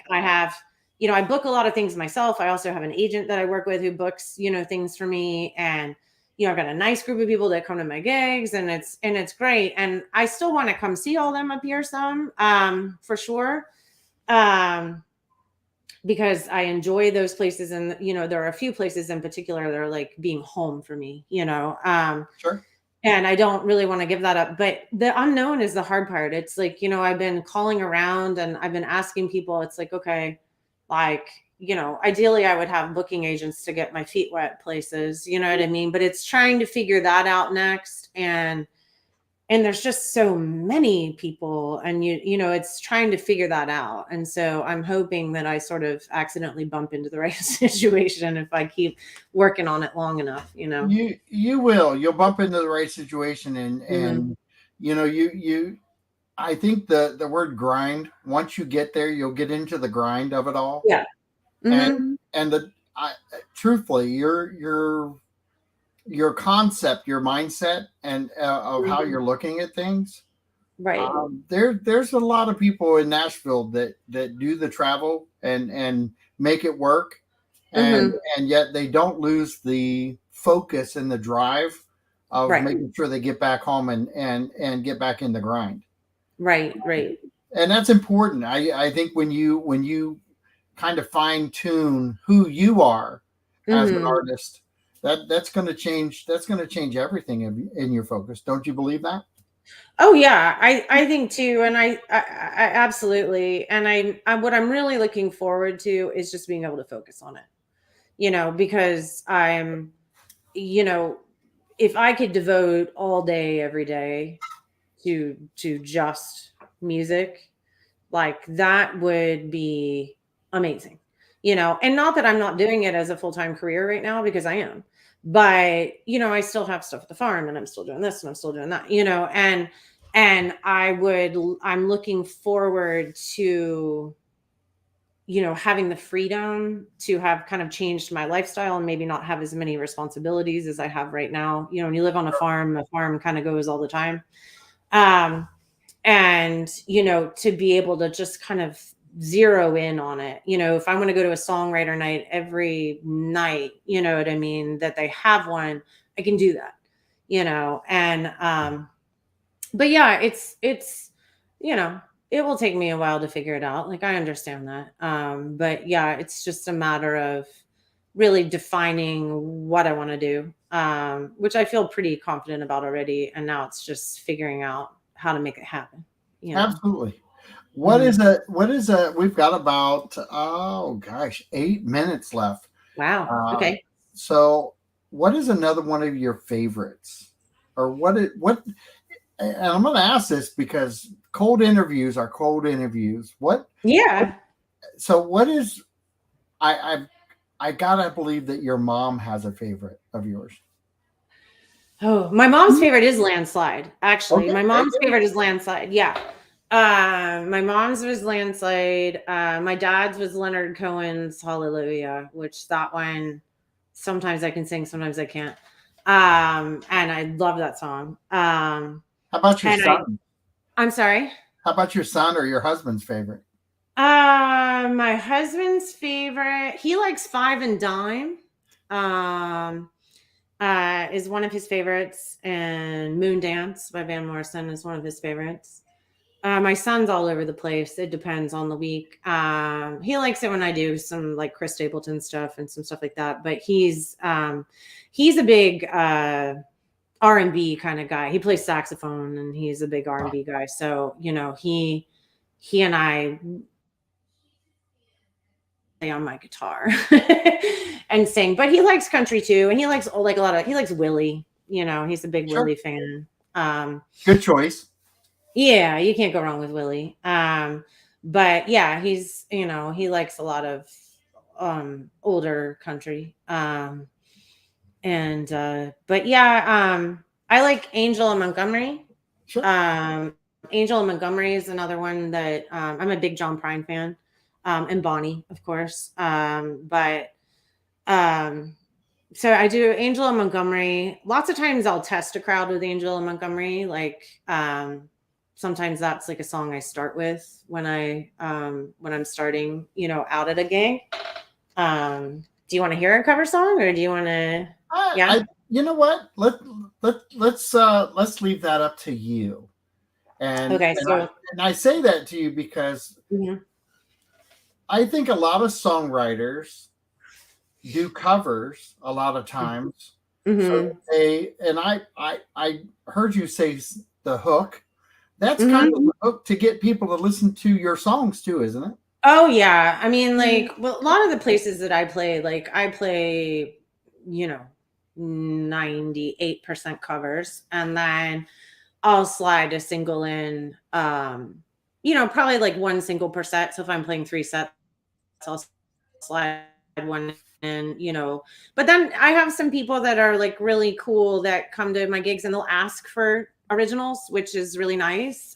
book a lot of things myself. I also have an agent that I work with who books, things for me. And, I've got a nice group of people that come to my gigs, and it's great. And I still want to come see all them up here some, for sure. Because I enjoy those places. And, there are a few places in particular that are like being home for me, Sure. And I don't really want to give that up, but the unknown is the hard part. It's like, I've been calling around and I've been asking people, it's like, okay, like, ideally I would have booking agents to get my feet wet places, you know what I mean? But it's trying to figure that out next. And there's just so many people, and it's trying to figure that out. And so I'm hoping that I sort of accidentally bump into the right situation if I keep working on it long enough. You'll bump into the right situation, and you I think the word grind, once you get there, you'll get into the grind of it all. Yeah. Mm-hmm. And truthfully, your concept, your mindset, and of how you're looking at things. Right. There's a lot of people in Nashville that do the travel and make it work, and yet they don't lose the focus and the drive of making sure they get back home and get back in the grind. Right. And that's important. I think when you kind of fine tune who you are as an artist, that's going to change everything in your focus. Don't you believe that? Oh yeah, I think too. And I absolutely. And I what I'm really looking forward to is just being able to focus on it, because I'm, if I could devote all day, every day to just music, like that would be amazing, and not that I'm not doing it as a full-time career right now, because I am, but I still have stuff at the farm, and I'm still doing this and I'm still doing that, and I'm looking forward to, having the freedom to have kind of changed my lifestyle and maybe not have as many responsibilities as I have right now. When you live on a farm kind of goes all the time. And, to be able to just kind of zero in on it, if I want to go to a songwriter night every night, you know what I mean, that they have one, I can do that, and, but yeah, it's, it will take me a while to figure it out. Like, I understand that. But yeah, it's just a matter of really defining what I want to do, which I feel pretty confident about already. And now it's just figuring out how to make it happen. Absolutely. What is we've got about, 8 minutes left. Wow. Okay. So what is another one of your favorites, or what, and I'm going to ask this because cold interviews are cold interviews. So what is, I gotta believe that your mom has a favorite of yours. Oh, my mom's favorite is Landslide. Actually, okay. My mom's favorite is Landslide. Yeah. My mom's was Landslide. My dad's was Leonard Cohen's Hallelujah, which that one, sometimes I can sing, sometimes I can't. And I love that song. How about your son? I'm sorry? How about your son or your husband's favorite? My husband's favorite, he likes Five and Dime. Is one of his favorites, and Moon Dance by Van Morrison is one of his favorites. My son's all over the place. It depends on the week. He likes it when I do some like Chris Stapleton stuff and some stuff like that. But he's a big R&B kind of guy. He plays saxophone, and he's a big R&B guy. So he and I play on my guitar and sing. But he likes country too, and he likes he likes Willie. He's a big Willie fan. Good choice. Yeah, you can't go wrong with Willie. But yeah, he's, he likes a lot of older country. But yeah, I like Angel of Montgomery. Sure. Angel of Montgomery is another one that I'm a big John Prine fan. And Bonnie, of course. So I do Angel of Montgomery. Lots of times I'll test a crowd with Angel of Montgomery. Like, sometimes that's like a song I start with when I'm starting, out at a gig. Do you want to hear a cover song, or do you want to? Yeah. You know what? Let's leave that up to you. And okay, and I say that to you because I think a lot of songwriters do covers a lot of times. So I heard you say the hook. That's kind of the hook to get people to listen to your songs too, isn't it? Oh yeah. I mean, like, well, a lot of the places that I play, like I play, you know, 98% covers, and then I'll slide a single in, probably like one single per set. So if I'm playing 3 sets, I'll slide one in, but then I have some people that are like really cool that come to my gigs and they'll ask for originals, which is really nice.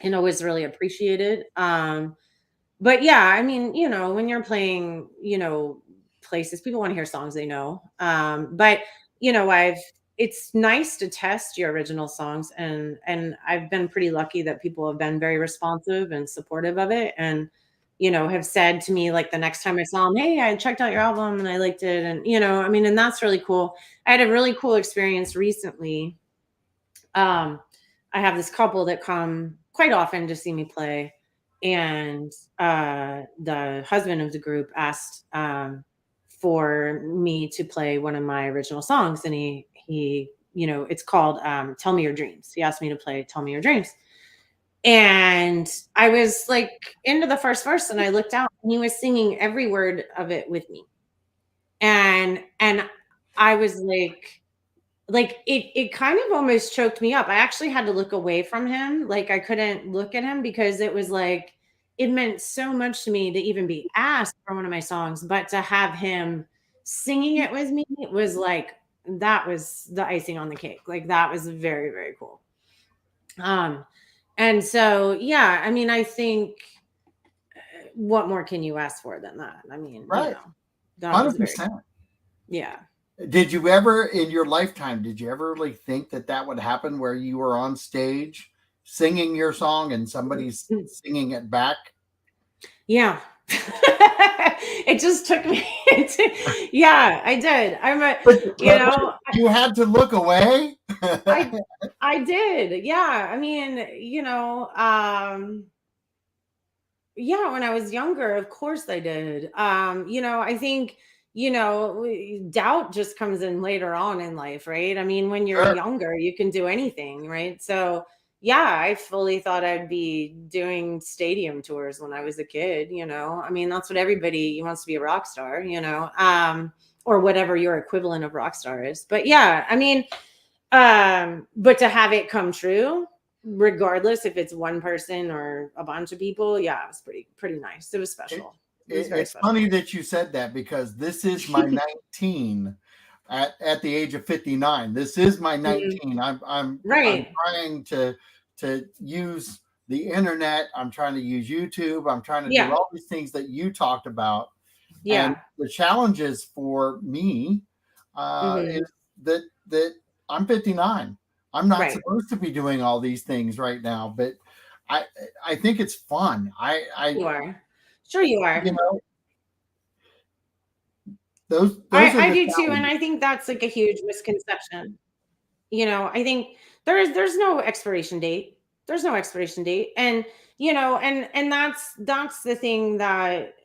And always really appreciated. But yeah, I mean, when you're playing, places, people want to hear songs they know. But I've it's nice to test your original songs, and I've been pretty lucky that people have been very responsive and supportive of it, and have said to me like the next time I saw them, hey, I checked out your album and I liked it, and I mean, and that's really cool. I had a really cool experience recently. um I have this couple that come quite often to see me play, and the husband of the group asked for me to play one of my original songs, and he it's called Tell Me Your Dreams. He asked me to play Tell Me Your Dreams, and I was like into the first verse, and I looked out and he was singing every word of it with me, and I was like it kind of almost choked me up. I actually had to look away from him. Like I couldn't look at him because it was like it meant so much to me to even be asked for one of my songs, but to have him singing it with me was like that was the icing on the cake. Like that was very, very cool. Um and so yeah, I mean, I think what more can you ask for than that? I mean, Right. that was very 100%. yeah. Did you ever in your lifetime, did you ever really think that that would happen where you were on stage singing your song and somebody's singing it back? Yeah. It just took me yeah, I did. You had to look away? I I did. Yeah. I mean, yeah, when I was younger, of course I did. I think, doubt just comes in later on in life, right? I mean, when you're Sure. younger, you can do anything, right? So, yeah, I fully thought I'd be doing stadium tours when I was a kid. I mean, that's what everybody wants to be a rock star, or whatever your equivalent of rock star is. But yeah, I mean, but to have it come true, regardless if it's one person or a bunch of people, yeah, it was pretty nice. It was special. It was very It's special. funny that you said that because this is my 19 at the age of 59. This is my Mhm. 19. I'm Right. trying to use the internet. I'm trying to use YouTube. I'm trying to do Yeah. all these things that you talked about. And Yeah. the challenges for me is Hmm. that I'm 59. I'm not Right. supposed to be doing all these things right now, but I I think it's fun. You are. Sure you You are. know, those are I the do too. And challenges. I think that's like a huge misconception. I think there's no expiration date. There's no expiration date. And that's the thing that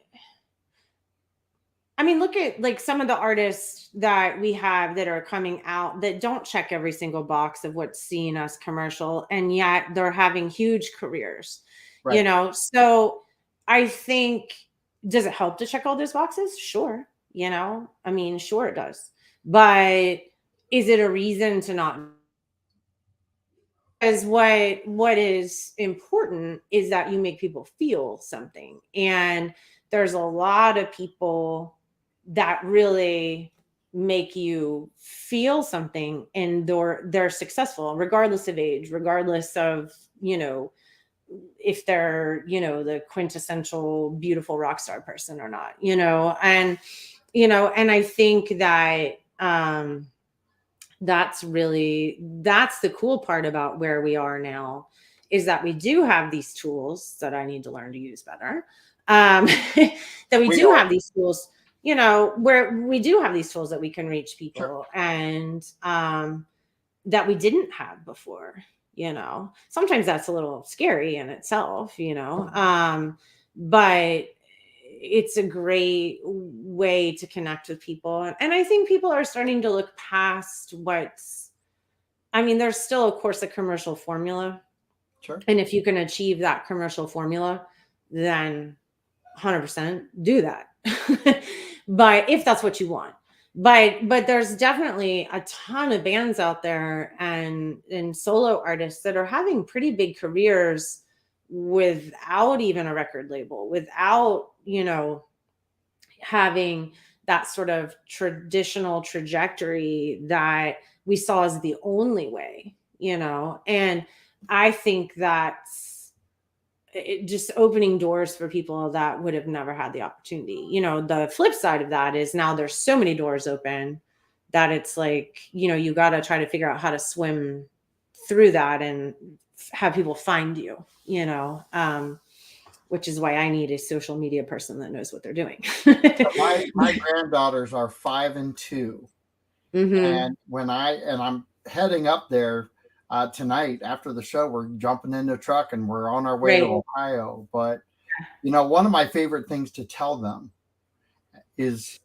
I mean, look at like some of the artists that we have that are coming out that don't check every single box of what's seen as commercial, and yet they're having huge careers. Right. So I think, does it help to check all those boxes? Sure. I mean, sure it does. But is it a reason to not? Because what is important is that you make people feel something, and there's a lot of people that really make you feel something, and they're successful regardless of age, regardless of if they're the quintessential beautiful rock star person or not, and I think that that's the cool part about where we are now, is that we do have these tools that I need to learn to use better. That we We do are. have these tools, where we do have these tools that we can reach Sure. people, and that we didn't have before. Sometimes that's a little scary in itself, but it's a great way to connect with people. And I think people are starting to look past I mean, there's still, of course, a commercial formula. Sure. And if you can achieve that commercial formula, then 100% do that. But if that's what you want. But there's definitely a ton of bands out there and solo artists that are having pretty big careers without even a record label, without, having that sort of traditional trajectory that we saw as the only way, and I think that's just opening doors for people that would have never had the opportunity. The flip side of that is now there's so many doors open that it's like, you got to try to figure out how to swim through that and have people find you, which is why I need a social media person that knows what they're doing. My granddaughters are 5 and 2. And I'm heading up there tonight after the show. We're jumping in the truck and we're on our way to Ohio. But one of my favorite things to tell them is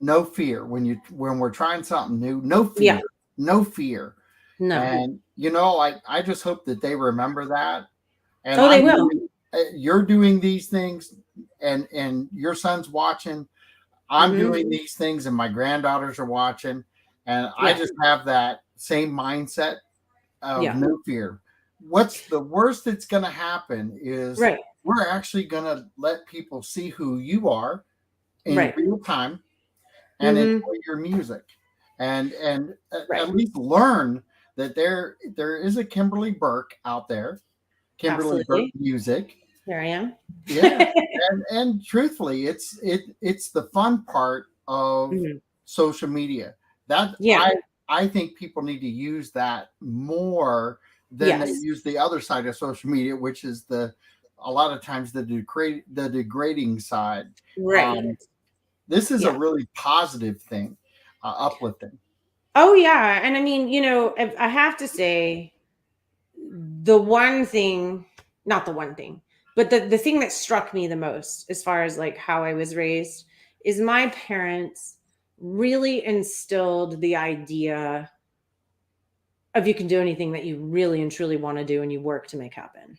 no fear when we're trying something new. No fear. No fear. No. And I just hope that they remember that. And they will. You're doing these things, and your son's watching. I'm doing these things, and my granddaughters are watching, and I just have that same mindset of no fear. What's the worst that's going to happen is we're actually going to let people see who you are in real time and enjoy your music, and at least learn that there is a Kimberly Burke out there, Kimberly Burke music. Here I am. Yeah, and truthfully, it's the fun part of social media. That I think people need to use that more than they use the other side of social media, which is a lot of times the degrading side. Right. This is a really positive thing, uplifting. Oh yeah, and I mean, I have to say, the one thing, not the one thing, but the thing that struck me the most as far as like how I was raised is my parents really instilled the idea of you can do anything that you really and truly want to do and you work to make happen,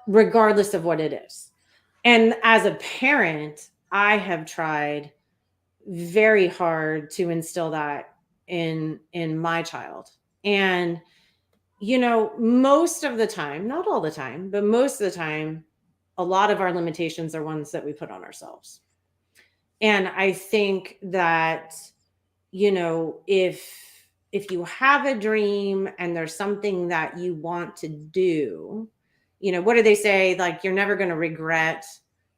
regardless of what it is. And as a parent, I have tried very hard to instill that in my child. And most of the time, not all the time, but most of the time, a lot of our limitations are ones that we put on ourselves. And I think that, if you have a dream and there's something that you want to do, what do they say? Like, you're never going to regret,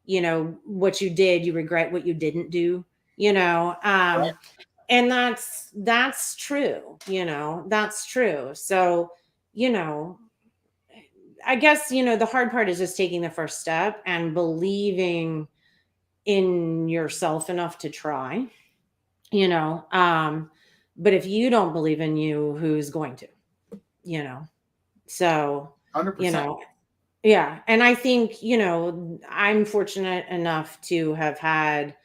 what you did. You regret what you didn't do, and that's true. That's true. So, I guess, the hard part is just taking the first step and believing in yourself enough to try, but if you don't believe in you, who's going to, so, 100%. yeah. And I think, I'm fortunate enough to have had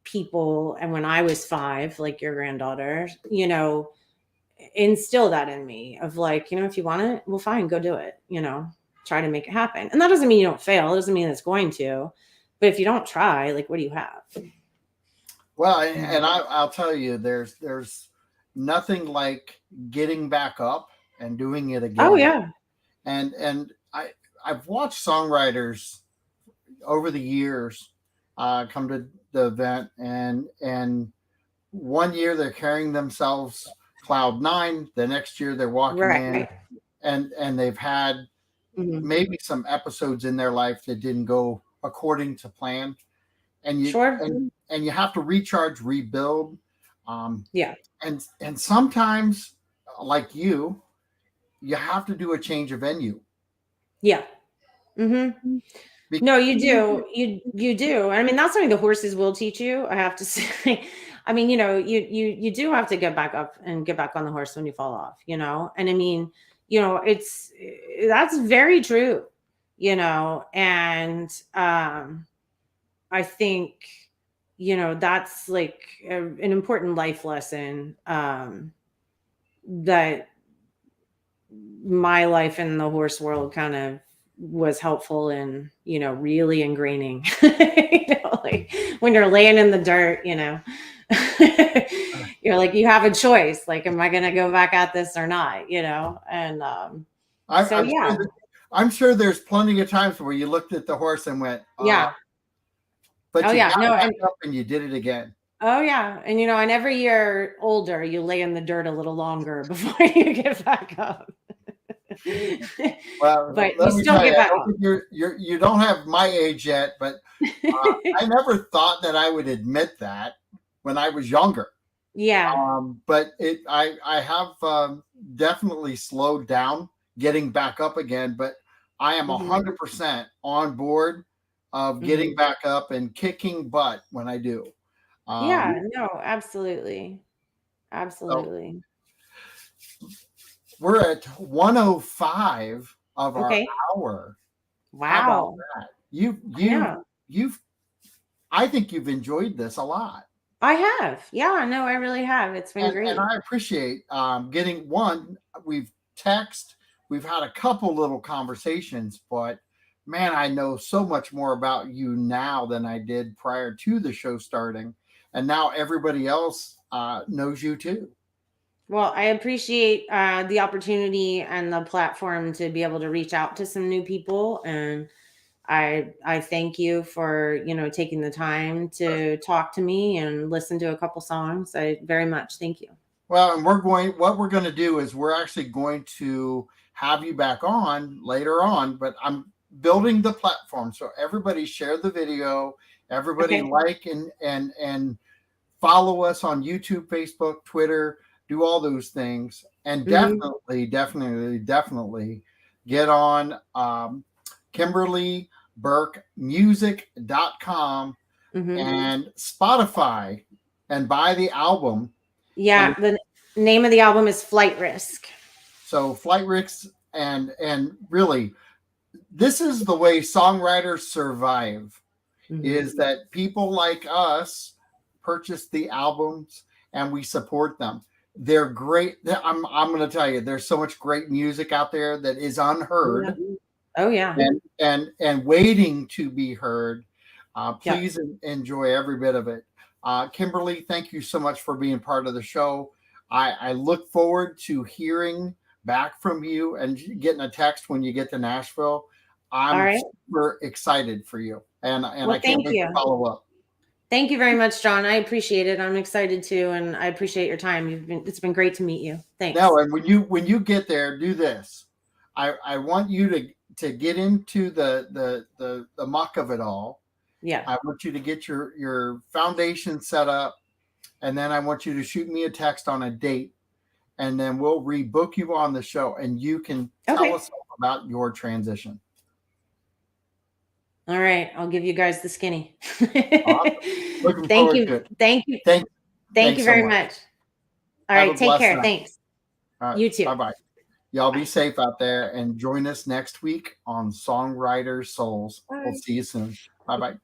people, and when I was 5, like your granddaughter, instill that in me of like, if you want it, well, fine, go do it, try to make it happen. And that doesn't mean you don't fail. It doesn't mean it's going to, but if you don't try, like, what do you have? Well, and I'll tell you, there's nothing like getting back up and doing it again. Oh yeah. And I've watched songwriters over the years come to the event, and one year they're carrying themselves cloud 9, the next year they're walking in, and they've had maybe some episodes in their life that didn't go according to plan, and you and you have to recharge, rebuild, and sometimes, like you have to do a change of venue. No, you do. You do. I mean, that's something the horses will teach you, I have to say. I mean, you do have to get back up and get back on the horse when you fall off, and I mean, that's very true, and I think, that's like an important life lesson that my life in the horse world kind of was helpful in, really ingraining, like when you're laying in the dirt, you're like, you have a choice. Like, am I going to go back at this or not? And I'm sure there's plenty of times where you looked at the horse and went, yeah. But you got back up and you did it again. Oh yeah. And and every year older, you lay in the dirt a little longer before you get back up. Well, but you still get back up. You don't have my age yet, but I never thought that I would admit that when I was younger. Yeah. But I have definitely slowed down getting back up again, but I am 100% on board of getting back up and kicking butt when I do. Yeah, no, absolutely. Absolutely. So we're at 105 of our hour. Wow. How about that? I think you've enjoyed this a lot. I have. Yeah, no, I really have. It's been great. And I appreciate getting we've had a couple little conversations, but man, I know so much more about you now than I did prior to the show starting. And now everybody else knows you too. Well, I appreciate the opportunity and the platform to be able to reach out to some new people. And I thank you for, taking the time to talk to me and listen to a couple songs. I very much thank you. Well, and what we're going to do is we're actually going to have you back on later on, but I'm building the platform. So everybody share the video, everybody like and follow us on YouTube, Facebook, Twitter, do all those things. And definitely get on Kimberly Burke music.com and Spotify and buy the album. Yeah, the name of the album is Flight Risk. So Flight Risk, and really, this is the way songwriters survive, is that people like us purchase the albums and we support them. They're great. I'm going to tell you, there's so much great music out there that is unheard. Oh yeah. And waiting to be heard. Please enjoy every bit of it. Kimberly, thank you so much for being part of the show. I look forward to hearing back from you and getting a text when you get to Nashville. I'm super excited for you. And I can't wait to follow up. Thank you very much, John. I appreciate it. I'm excited too. And I appreciate your time. It's been great to meet you. Thanks. No, and when you get there, do this. I want you to get into the muck of it all. Yeah. I want you to get your foundation set up, and then I want you to shoot me a text on a date, and then we'll rebook you on the show, and you can tell us about your transition. All right, I'll give you guys the skinny. Awesome. Thank you. Thank you. Thank you very much. All right, take care. Thanks. All right, you too. Bye-bye. Y'all be safe out there and join us next week on Songwriters Souls. We'll see you soon. Bye-bye.